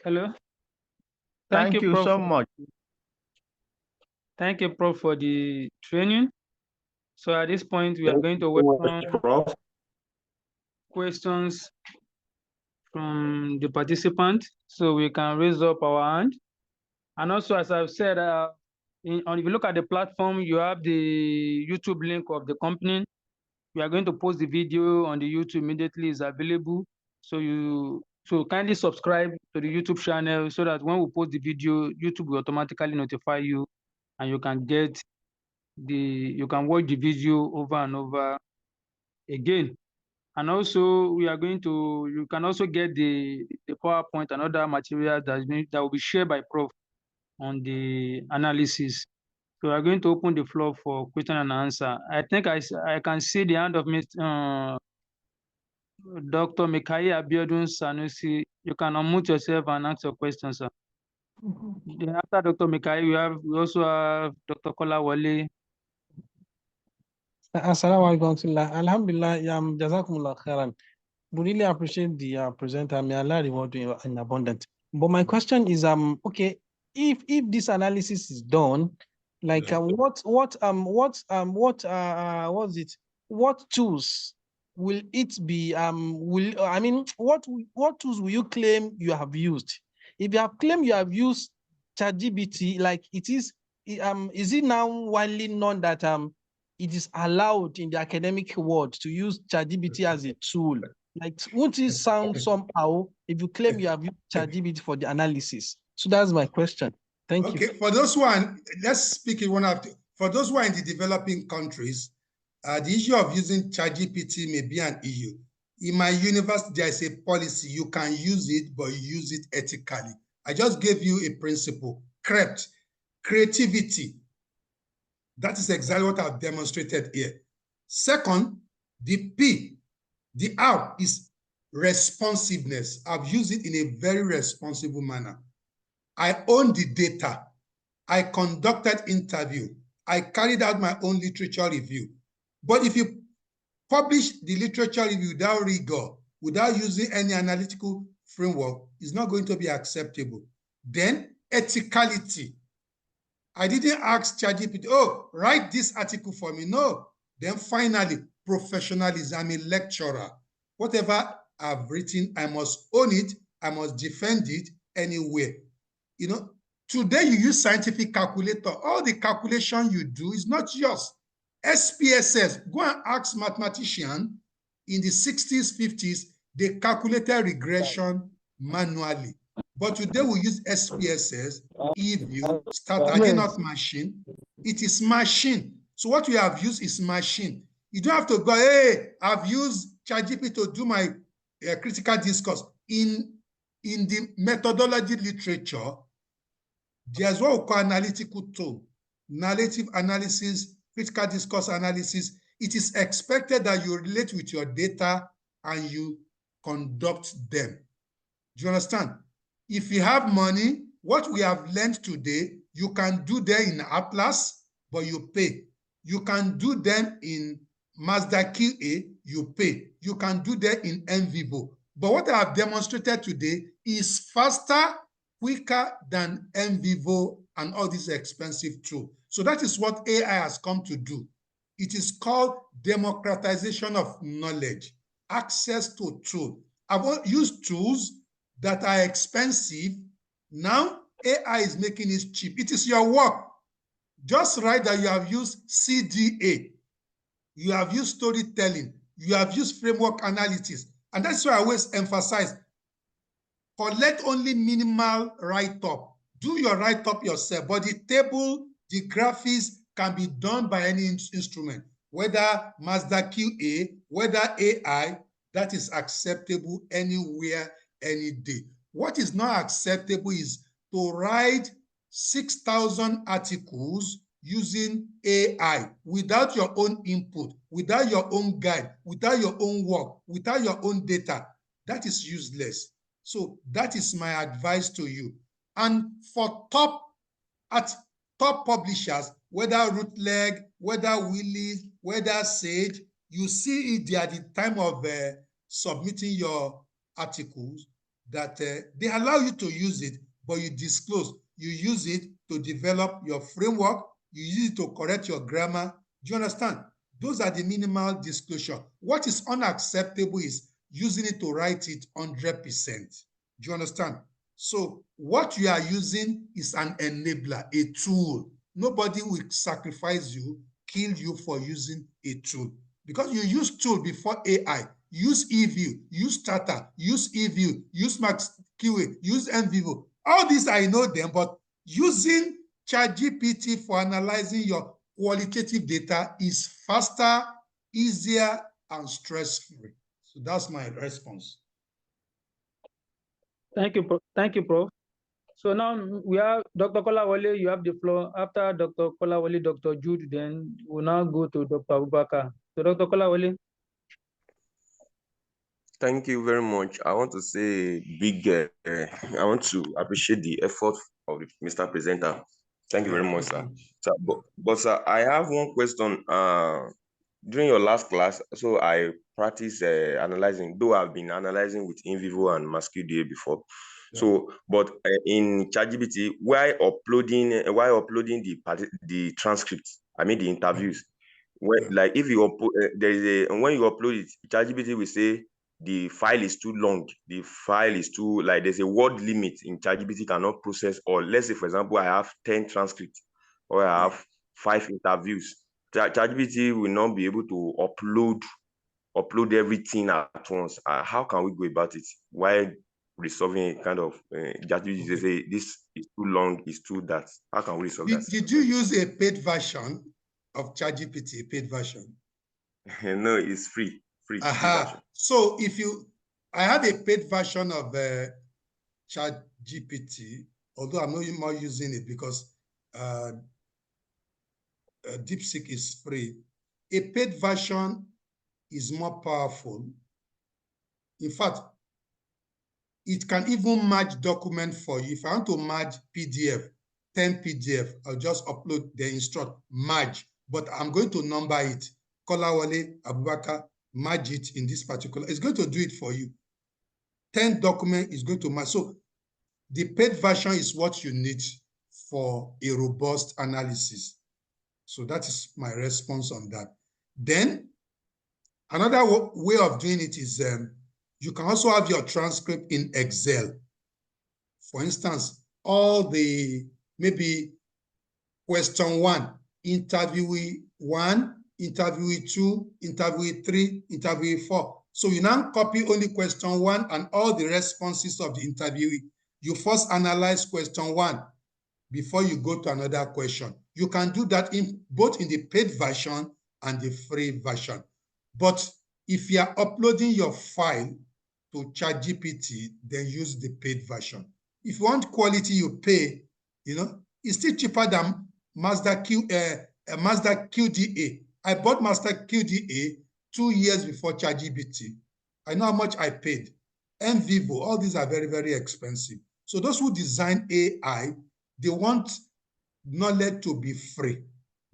Hello. Thank you Prof. so much. Thank you, Prof, for the training. So at this point, we are going to welcome questions from the participant, so we can raise up our hand. And also, as I've said, if you look at the platform, you have the YouTube link of the company. We are going to post the video on the YouTube immediately. It's available. So kindly subscribe to the YouTube channel so that when we post the video, YouTube will automatically notify you, and you can watch the video over and over again. And also, you can also get the PowerPoint and other material that will be shared by Prof on the analysis. So we are going to open the floor for question and answer. I think I can see the hand of Dr. Mikayi Abiodun Sanusi. You can unmute yourself and ask your question, sir. Then after Dr. Mikayi, we also have Dr. Kola Wale. Assalamu alaikum. Alhamdulillah, jazakumullah khairan. We really appreciate the presenter. May Allah reward you in abundance. But my question is, okay, if this analysis is done, like what tools will it be? What tools will you claim you have used? If you have claimed you have used ChatGPT, like is it now widely known that it is allowed in the academic world to use ChatGPT as a tool? Like, won't it sound somehow if you claim you have used ChatGPT for the analysis? So that's my question. Thank you. Okay, for those one, let's speak it one after. For those who are in the developing countries, the issue of using ChatGPT may be an issue. In my university, there is a policy. You can use it, but you use it ethically. I just gave you a principle, creativity. That is exactly what I've demonstrated here. Second, the R is responsiveness. I've used it in a very responsible manner. I own the data. I conducted interview. I carried out my own literature review. But if you publish the literature review without rigor, without using any analytical framework, it's not going to be acceptable. Then ethicality. I didn't ask ChatGPT, oh, write this article for me. No. Then finally, professionalism. I'm a lecturer. Whatever I've written, I must own it. I must defend it anywhere. You know, today you use scientific calculator. All the calculation you do is not yours. SPSS, go and ask mathematician in the 60s, 50s, they calculated regression manually. But today we use SPSS. If you start again, not machine, it is machine. So what we have used is machine. You don't have to go, hey, I've used ChatGPT to do my critical discourse. In the methodology literature, there's what we call analytical tool, narrative analysis, critical discourse analysis. It is expected that you relate with your data and you conduct them. Do you understand? If you have money, what we have learned today, you can do them in Atlas, but you pay. You can do them in Mazda QA, you pay. You can do them in NVivo. But what I have demonstrated today is faster, quicker than NVivo and all these expensive tools. So that is what AI has come to do. It is called democratization of knowledge, access to tools. I've used tools that are expensive. Now AI is making it cheap. It is your work. Just write that you have used CDA, you have used storytelling, you have used framework analysis. And that's why I always emphasize, collect only minimal write-up. Do your write-up yourself, but the table, the graphics can be done by any instrument, whether Mazda QA, whether AI, that is acceptable anywhere, any day. What is not acceptable is to write 6,000 articles using AI without your own input, without your own guide, without your own work, without your own data. That is useless. So that is my advice to you. And for top publishers, whether Rootleg, whether Willis, whether Sage, you see it there at the time of submitting your articles that they allow you to use it, but you disclose. You use it to develop your framework. You use it to correct your grammar. Do you understand? Those are the minimal disclosure. What is unacceptable is using it to write it 100%. Do you understand? So what you are using is an enabler, a tool. Nobody will sacrifice you, kill you for using a tool. Because you use tool before AI. Use eView, use Tata, use eView, use Max QA, use NVivo. All these I know them, but using ChatGPT for analyzing your qualitative data is faster, easier, and stress-free. So that's my response. Thank you, Prof. So now we have Dr. Kolawole, you have the floor. After Dr. Kolawole, Dr. Jude, then we'll now go to Dr. Abubakar. So Dr. Kolawole. Thank you very much. I want to say I want to appreciate the effort of Mr. Presenter. Thank you very much, sir. But sir, I have one question. During your last class, so I practiced analyzing, though I've been analyzing with NVivo and MassQDA before. Yeah. So, but in ChatGPT, while uploading the transcripts, I mean the interviews, when like if you when you upload it, ChatGPT will say the file is too long. The file is too, like, there's a word limit in ChatGPT cannot process. Or let's say, for example, I have 10 transcripts or I have 5 interviews. ChatGPT will not be able to upload everything at once. How can we go about it while resolving a kind of ChatGPT say this is too long, is too that? How can we resolve that? Did you use a paid version of ChatGPT, a paid version? No, it's free version. So I have a paid version of ChatGPT, although I'm not more using it because DeepSeek is free. A paid version is more powerful. In fact, it can even merge document for you. If I want to merge PDF, 10 PDF, I'll just upload the instruct, merge, but I'm going to number it. Kolawole, Abubakar, merge it in this particular, it's going to do it for you. 10 document is going to merge. So the paid version is what you need for a robust analysis. So that is my response on that. Then another way of doing it is you can also have your transcript in Excel. For instance, all the maybe question 1, interviewee 1, interviewee 2, interviewee 3, interviewee 4. So you now copy only question 1 and all the responses of the interviewee. You first analyze question 1 before you go to another question. You can do that in both in the paid version and the free version. But if you are uploading your file to ChatGPT, then use the paid version. If you want quality, you pay. It's still cheaper than Mazda QDA. I bought Mazda QDA 2 years before ChatGPT. I know how much I paid. NVivo, all these are very, very expensive. So those who design AI, they want knowledge to be free.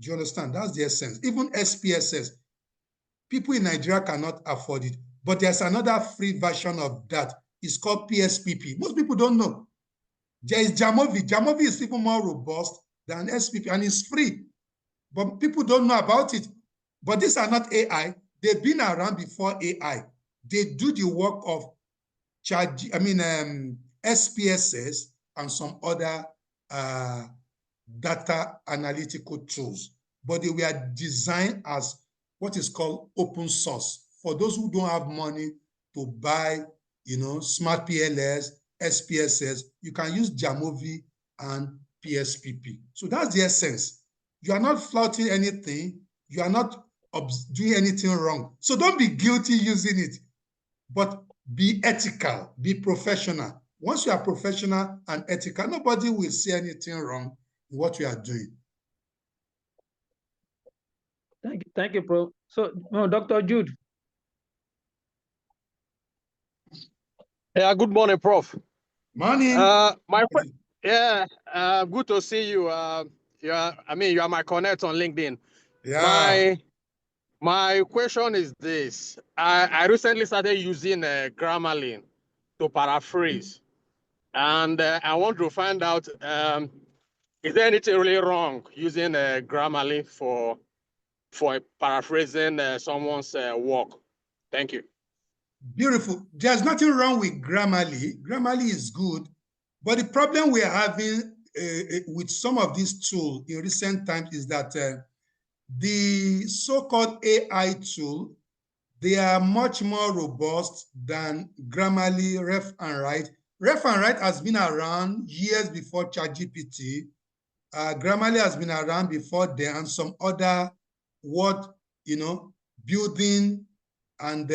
Do you understand? That's the essence. Even SPSS, people in Nigeria cannot afford it. But there's another free version of that. It's called PSPP. Most people don't know. There is Jamovi. Jamovi is even more robust than SPP, and it's free. But people don't know about it. But these are not AI. They've been around before AI. They do the work of SPSS and some other data analytical tools. But they were designed as what is called open source. For those who don't have money to buy, smart PLS, SPSS, you can use Jamovi and PSPP. So that's the essence. You are not flouting anything. You are not doing anything wrong. So don't be guilty using it, but be ethical, be professional. Once you are professional and ethical, nobody will see anything wrong in what you are doing. Thank you, Prof. So, Dr. Jude. Yeah, good morning, Prof. Morning. Good to see you. You are my connect on LinkedIn. Yeah. My question is this. I recently started using Grammarly to paraphrase. And I want to find out, is there anything really wrong using Grammarly for paraphrasing someone's work? Thank you. Beautiful. There's nothing wrong with Grammarly. Grammarly is good. But the problem we are having with some of these tools in recent times is that the so-called AI tool, they are much more robust than Grammarly, Ref and Write. Ref and Write has been around years before ChatGPT. Grammarly has been around before then, and some other word, building and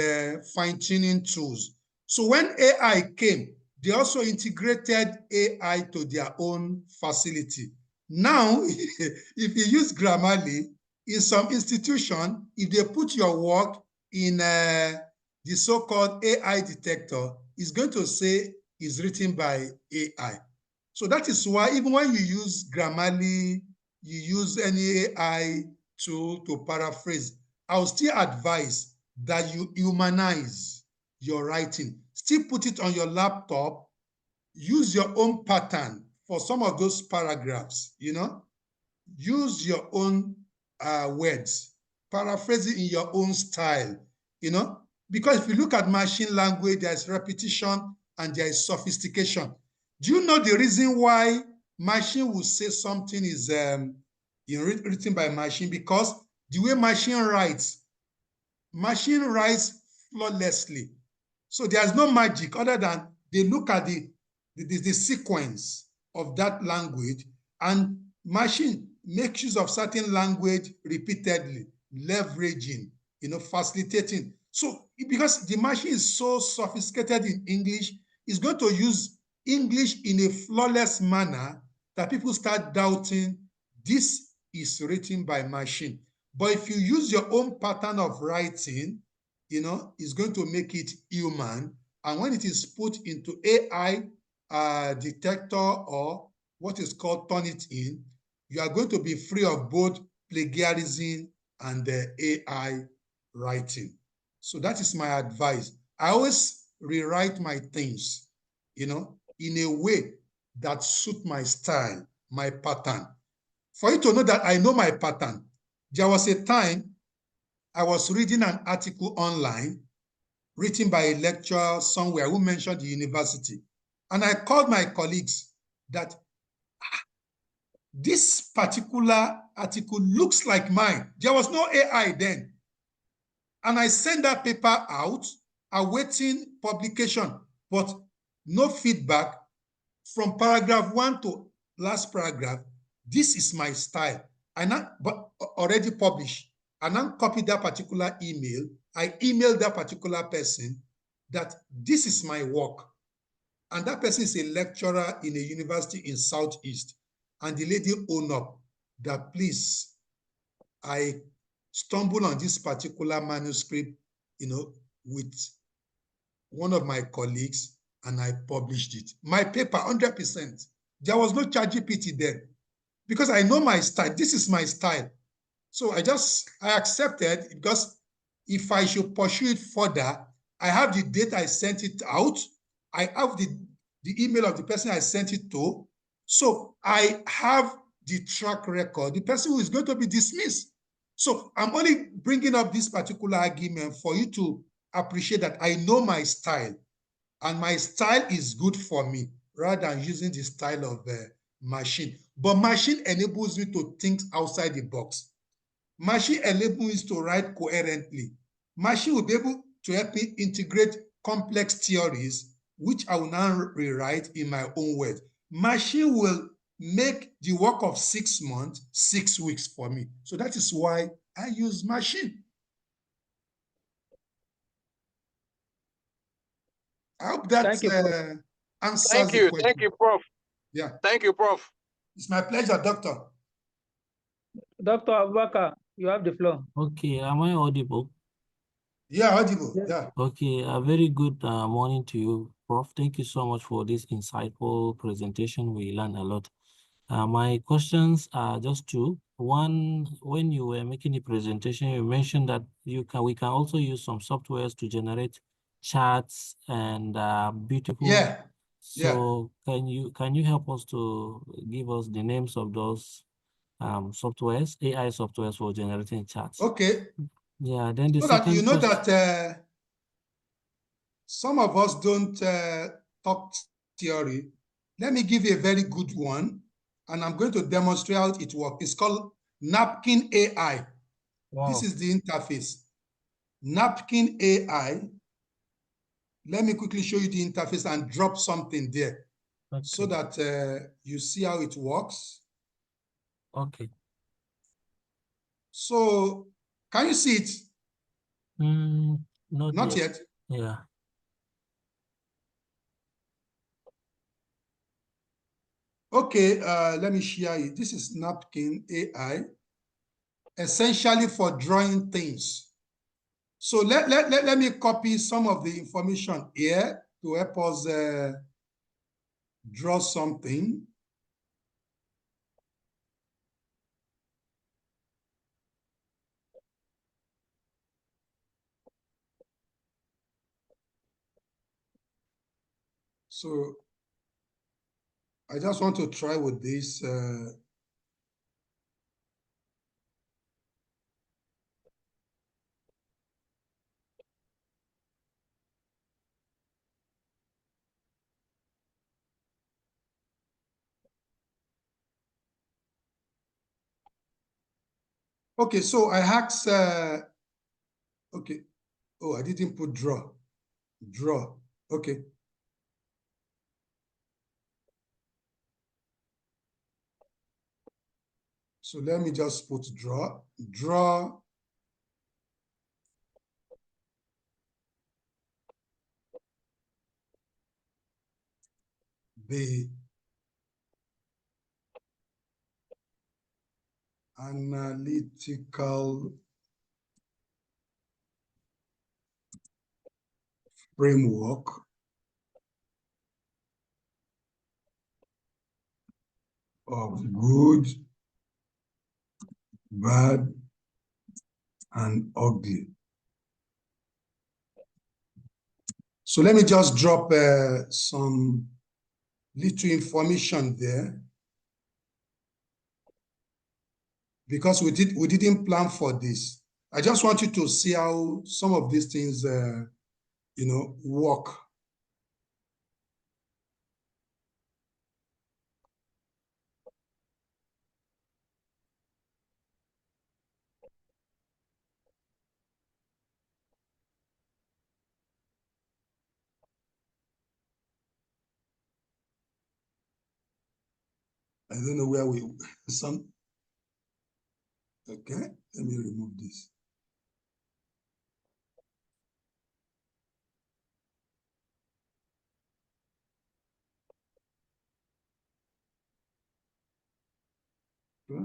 fine-tuning tools. So when AI came, they also integrated AI to their own facility. Now, if you use Grammarly, in some institution, if they put your work in the so-called AI detector, it's going to say it's written by AI. So that is why even when you use Grammarly, you use any AI tool to paraphrase, I'll still advise that you humanize your writing. Still put it on your laptop, use your own pattern for some of those paragraphs, use your own words, paraphrase it in your own style, because if you look at machine language, there's repetition and there is sophistication. Do you know the reason why machine will say something is written by machine? Because the way machine writes flawlessly. So there's no magic other than they look at the sequence of that language, and machine makes use of certain language repeatedly, leveraging, facilitating. So because the machine is so sophisticated in English, it's going to use English in a flawless manner that people start doubting this is written by machine. But if you use your own pattern of writing, it's going to make it human. And when it is put into AI detector, or what is called Turnitin, you are going to be free of both plagiarism and AI writing. So that is my advice. I always rewrite my things, in a way that suit my style, my pattern. For you to know that I know my pattern, there was a time I was reading an article online written by a lecturer somewhere who mentioned the university. And I called my colleagues that this particular article looks like mine. There was no AI then. And I sent that paper out, awaiting publication, but no feedback from paragraph 1 to last paragraph. This is my style. But already published. And I copied that particular email. I emailed that particular person that this is my work. And that person is a lecturer in a university in Southeast. And the lady owned up that, please, I stumbled on this particular manuscript, with one of my colleagues, and I published it. My paper, 100%. There was no ChatGPT then, because I know my style. This is my style. So I accepted, because if I should pursue it further, I have the date I sent it out. I have the email of the person I sent it to. So I have the track record, the person who is going to be dismissed. So I'm only bringing up this particular argument for you to appreciate that I know my style, and my style is good for me, rather than using the style of machine. But machine enables me to think outside the box. Machine enables me to write coherently. Machine will be able to help me integrate complex theories, which I will now rewrite in my own words. Machine will make the work of 6 months, 6 weeks for me. So that is why I use machine. I hope that answers the question. Thank you, Prof. Yeah. Thank you, Prof. It's my pleasure, Doctor. Dr. Abubakar, you have the floor. Okay, am I audible? Yeah, audible. Yes. Yeah. Okay, a very good morning to you, Prof. Thank you so much for this insightful presentation. We learned a lot. My questions are just two. One, when you were making the presentation, you mentioned that we can also use some softwares to generate charts and beautiful. Yeah. So can you help us to give us the names of those softwares, AI softwares for generating charts? Okay. Yeah, then the So that you know question, that some of us don't talk theory. Let me give you a very good one, and I'm going to demonstrate how it works. It's called Napkin AI. Wow. This is the interface. Napkin AI. Let me quickly show you the interface and drop something there, so that you see how it works. Okay. So, can you see it? Not yet. Yeah. Okay, let me share it. This is Napkin AI, essentially for drawing things. So let me copy some of the information here to help us draw something. So I just want to try with this. Okay, so I asked, okay. Oh, I didn't put draw. Draw. Okay. So let me just put draw. Draw the analytical framework of good, bad, and ugly. So let me just drop some little information there, because we didn't plan for this. I just want you to see how some of these things work. I don't know where okay, let me remove this. Okay.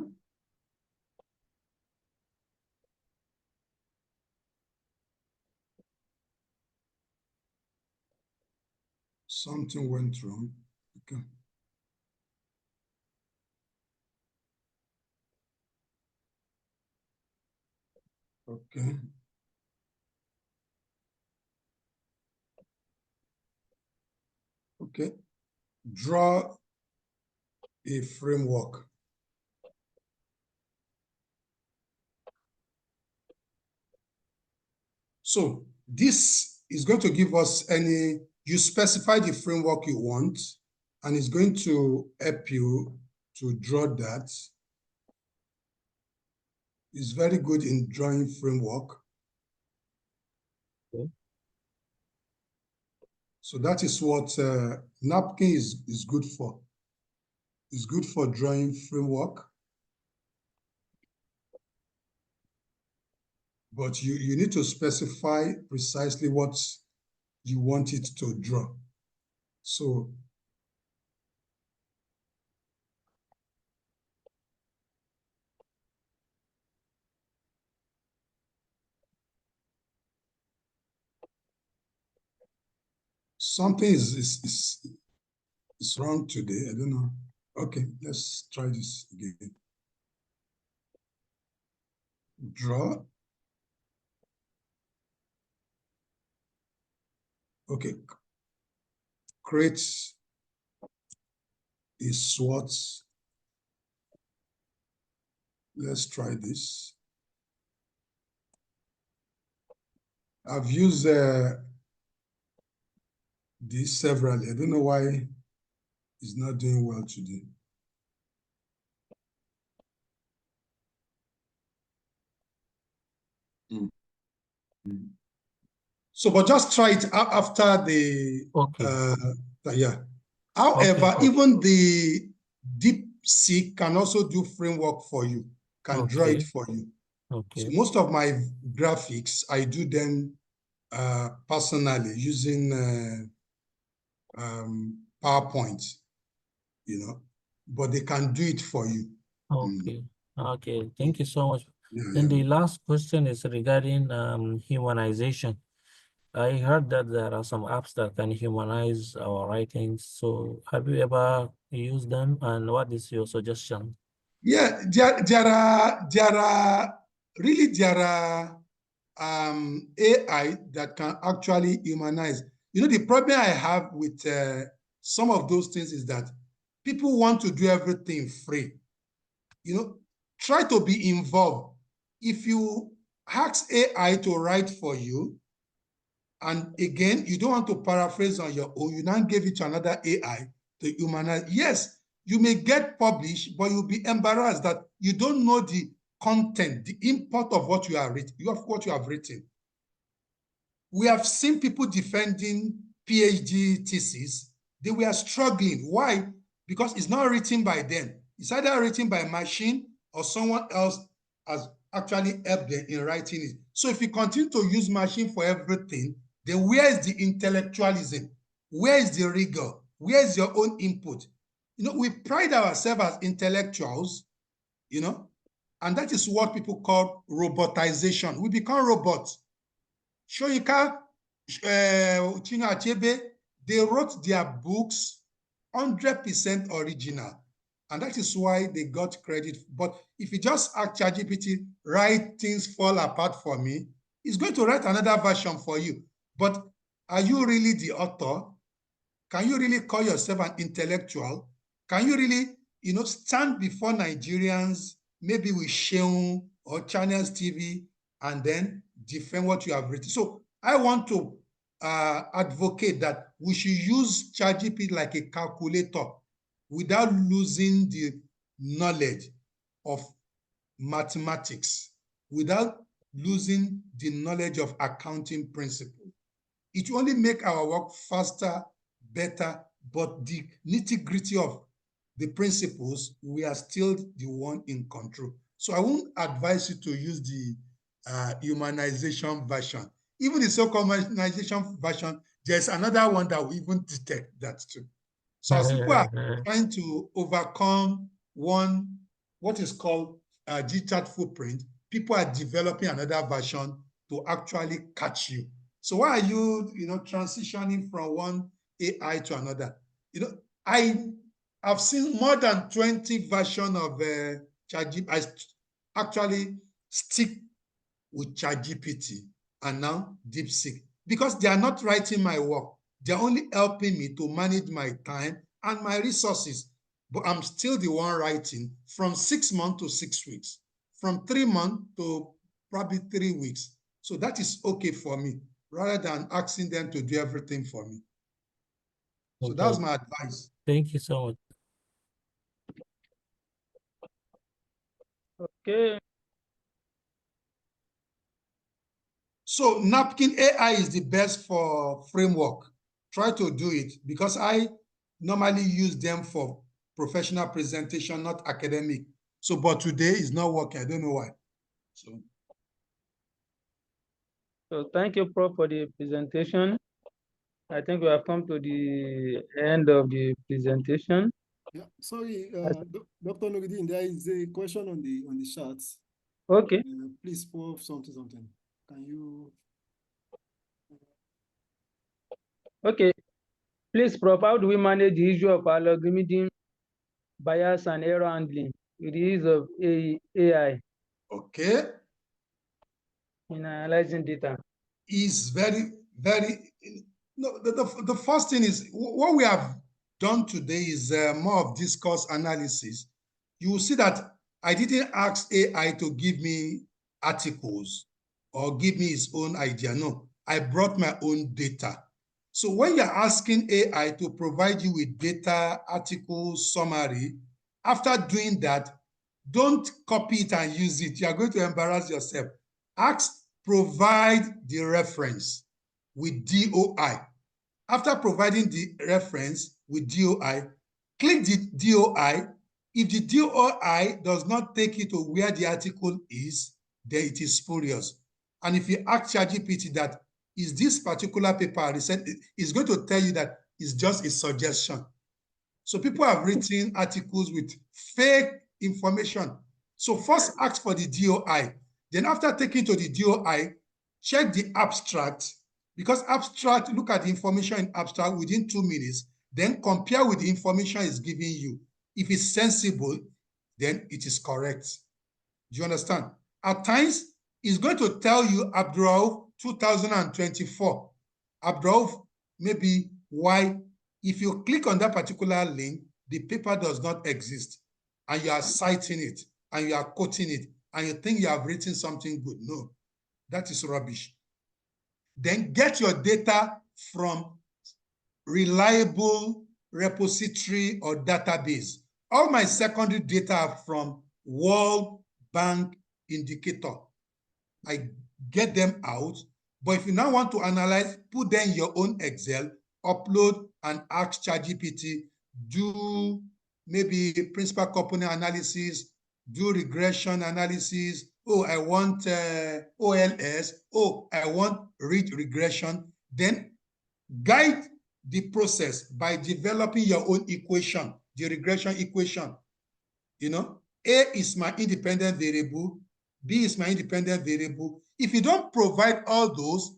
Something went wrong. Okay. Okay. Okay. Draw a framework. So this is going to give us you specify the framework you want, and it's going to help you to draw that. It's very good in drawing framework. Okay. So that is what napkin is good for. It's good for drawing framework. But you need to specify precisely what you want it to draw. So something is wrong today. I don't know. Okay, let's try this again. Draw. Okay. Create a SWOT. Let's try this. I've used this severally. I don't know why it's not doing well today. So, but just try it after the, yeah. However, Okay. even the DeepSeek can also do framework for you, can draw it for you. Okay. So most of my graphics, I do them personally using PowerPoint, but they can do it for you. Okay. Okay. Thank you so much. Yeah, Then the last question is regarding humanization. I heard that there are some apps that can humanize our writings. So have you ever used them, and what is your suggestion? Yeah, there are AI that can actually humanize. The problem I have with some of those things is that people want to do everything free. Try to be involved. If you ask AI to write for you, and again, you don't want to paraphrase on your own, you now give it to another AI to humanize. Yes, you may get published, but you'll be embarrassed that you don't know the content, the import of what you have written. We have seen people defending PhD theses. They were struggling. Why? Because it's not written by them. It's either written by a machine or someone else has actually helped them in writing it. So if you continue to use machine for everything, then where is the intellectualism? Where is the rigor? Where is your own input? You know, we pride ourselves as intellectuals, you know, and that is what people call robotization. We become robots. Shoyinka, Chinua Achebe, they wrote their books 100% original. And that is why they got credit. But if you just ask ChatGPT, write things fall apart for me, it's going to write another version for you. But are you really the author? Can you really call yourself an intellectual? Can you really, you know, stand before Nigerians, maybe with Sheung or Channels TV, and then defend what you have written? So I want to advocate that we should use ChatGPT like a calculator without losing the knowledge of mathematics, without losing the knowledge of accounting principles. It will only make our work faster, better, but the nitty-gritty of the principles, we are still the one in control. So I won't advise you to use the humanization version. Even the so-called humanization version, there's another one that will even detect that too. So as people are trying to overcome what is called digital footprint, people are developing another version to actually catch you. So why are you, transitioning from one AI to another? I've seen more than 20 versions of ChatGPT. I actually stick with ChatGPT and now DeepSeek because they are not writing my work. They're only helping me to manage my time and my resources. But I'm still the one writing from 6 months to 6 weeks, from 3 months to probably 3 weeks. So that is okay for me, rather than asking them to do everything for me. So that's my advice. Thank you so much. Okay. So Napkin AI is the best for framework. Try to do it because I normally use them for professional presentation, not academic. So, but today is not working. I don't know why. So thank you, Prof, for the presentation. I think we have come to the end of the presentation. Yeah, sorry, Dr. Nuruddin, there is a question on the chat. Okay. Please, Prof, something. Can you? Okay. Please, Prof, how do we manage the issue of algorithm bias and error handling with the use of AI? Okay. In analyzing data. Is very, very, the first thing is what we have done today is more of discourse analysis. You will see that I didn't ask AI to give me articles or give me its own idea. No, I brought my own data. So when you're asking AI to provide you with data, articles, summary, after doing that, don't copy it and use it. You are going to embarrass yourself. Provide the reference with DOI. After providing the reference with DOI, click the DOI. If the DOI does not take you to where the article is, then it is spurious. And if you ask ChatGPT that, is this particular paper recent, it's going to tell you that it's just a suggestion. So people have written articles with fake information. So first ask for the DOI. Then after taking to the DOI, check the abstract, because abstract, look at the information in abstract within 2 minutes, then compare with the information it's giving you. If it's sensible, then it is correct. Do you understand? At times, it's going to tell you Abdurauf 2024. Abdurauf, maybe why, if you click on that particular link, the paper does not exist, and you are citing it, and you are quoting it, and you think you have written something good. No, that is rubbish. Then get your data from reliable repository or database. All my secondary data are from World Bank indicator. I get them out. But if you now want to analyze, put them in your own Excel, upload and ask ChatGPT, do maybe principal component analysis, do regression analysis. Oh, I want OLS. Oh, I want regression. Then guide the process by developing your own equation, the regression equation. You know, A is my independent variable, B is my independent variable. If you don't provide all those,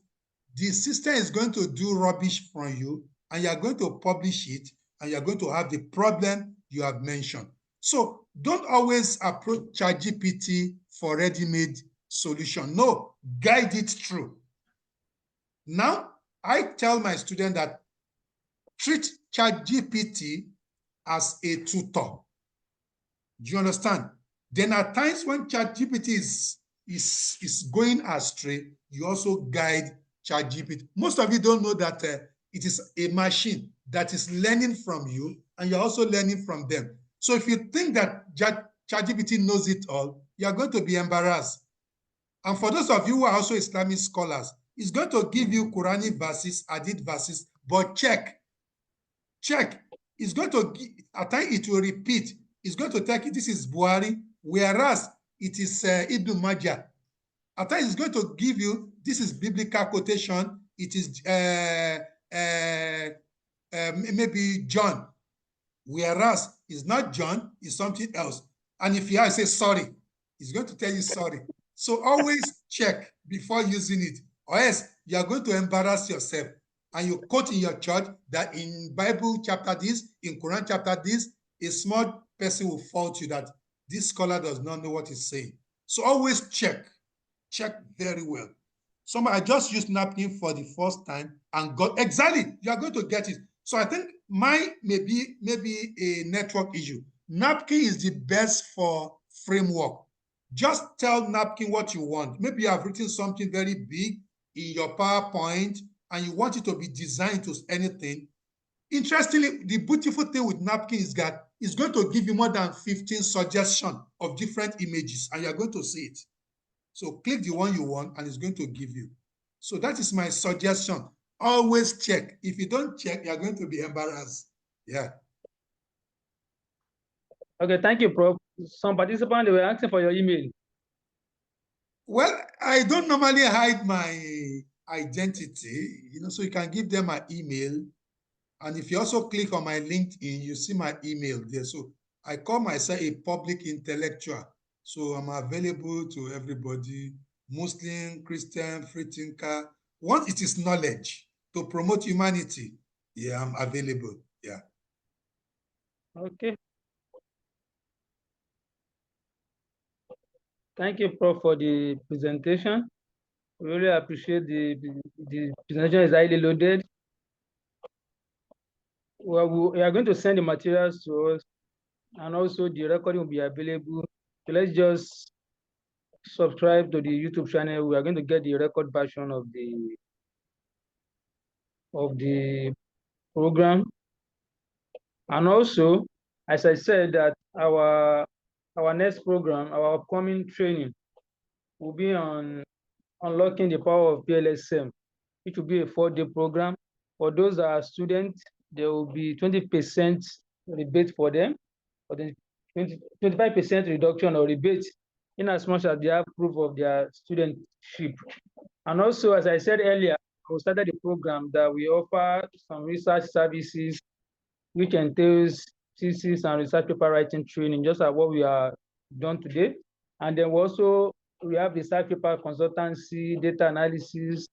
the system is going to do rubbish from you, and you're going to publish it, and you're going to have the problem you have mentioned. So don't always approach ChatGPT for ready-made solution. No, guide it through. Now, I tell my student that treat ChatGPT as a tutor. Do you understand? Then at times when ChatGPT is going astray, you also guide ChatGPT. Most of you don't know that it is a machine that is learning from you, and you're also learning from them. So if you think that ChatGPT knows it all, you're going to be embarrassed. And for those of you who are also Islamic scholars, it's going to give you Quranic verses, Hadith verses, but check. It's going to, at times it will repeat. It's going to tell you this is Buhari, whereas it is Ibn Majah. At times it's going to give you this is biblical quotation. It is maybe John, whereas it's not John, it's something else. And if you say sorry, it's going to tell you sorry. So always check before using it, or else you are going to embarrass yourself. And you quote in your church that in Bible chapter this, in Quran chapter this, a small person will fault you that this scholar does not know what he's saying. So always check very well. I just used napkin for the first time and got exactly, you are going to get it. So I think mine may be a network issue. Napkin is the best for framework. Just tell Napkin what you want. Maybe you have written something very big in your PowerPoint and you want it to be designed to anything. Interestingly, the beautiful thing with Napkin is that it's going to give you more than 15 suggestions of different images, and you're going to see it. So click the one you want, and it's going to give you. So that is my suggestion. Always check. If you don't check, you're going to be embarrassed. Yeah. Okay, thank you, Prof. Some participants, they were asking for your email. Well, I don't normally hide my identity, so you can give them my email. And if you also click on my LinkedIn, you see my email there. So I call myself a public intellectual. So I'm available to everybody, Muslim, Christian, free thinker. Once it is knowledge to promote humanity, yeah, I'm available. Yeah. Okay. Thank you, Prof, for the presentation. We really appreciate the presentation is highly loaded. Well, we are going to send the materials to us, and also the recording will be available. So let's just subscribe to the YouTube channel. We are going to get the record version of the program. And also, as I said, that our next program, our upcoming training will be on unlocking the power of PLSM, which will be a 4-day program. For those that are students, there will be 20% rebate for them, or the 25% reduction or rebate in as much as they have proof of their studentship. And also, as I said earlier, we started the program that we offer some research services, which entails thesis and research paper writing training, just like what we are done today. And then we have research paper consultancy, data analysis,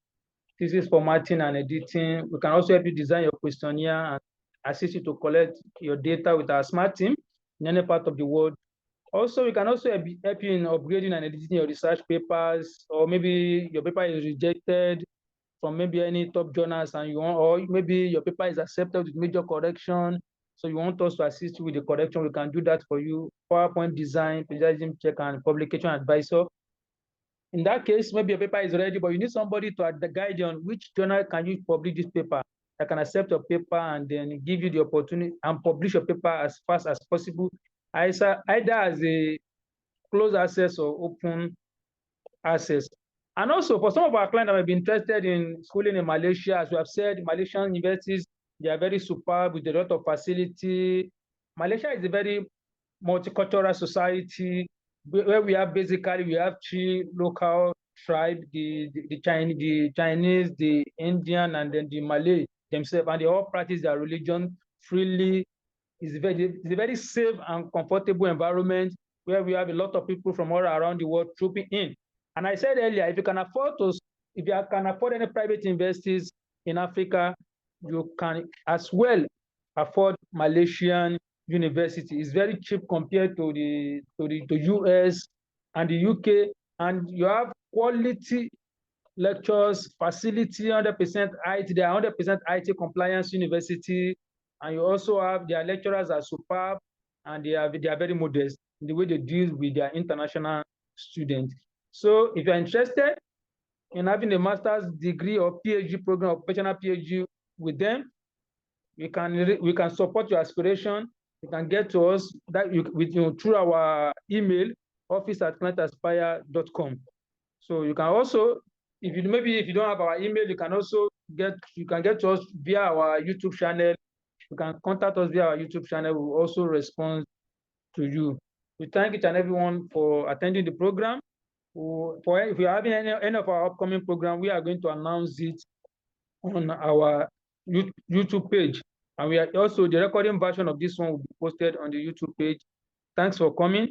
thesis formatting and editing. We can also help you design your questionnaire and assist you to collect your data with our smart team in any part of the world. Also, we can also help you in upgrading and editing your research papers, or maybe your paper is rejected from maybe any top journals, and you want, or maybe your paper is accepted with major correction, so you want us to assist you with the correction. We can do that for you. PowerPoint design, plagiarism check, and publication advisor. In that case, maybe your paper is ready, but you need somebody to guide you on which journal can you publish this paper, that can accept your paper and then give you the opportunity and publish your paper as fast as possible, either as a closed access or open access. And also for some of our clients that might be interested in schooling in Malaysia, as we have said, Malaysian universities, they are very superb with a lot of facility. Malaysia is a very multicultural society where we have three local tribes, the Chinese, the Indian, and then the Malay themselves, and they all practice their religion freely. It's a very safe and comfortable environment where we have a lot of people from all around the world trooping in. And I said earlier, if you can afford any private universities in Africa, you can as well afford Malaysian university. It's very cheap compared to the US and the UK, and you have quality lectures, facility, 100% IT. They are 100% IT compliance university, and you also have their lecturers are superb, and they are very modest in the way they deal with their international students. So if you're interested in having a master's degree or PhD program or professional PhD with them, we can support your aspiration. You can get to us through our email, office@clientaspire.com. So you can also, if you don't have our email, you can get to us via our YouTube channel. You can contact us via our YouTube channel. We'll also respond to you. We thank each and everyone for attending the program. If you're having any of our upcoming program, we are going to announce it on our YouTube page. And the recording version of this one will be posted on the YouTube page. Thanks for coming.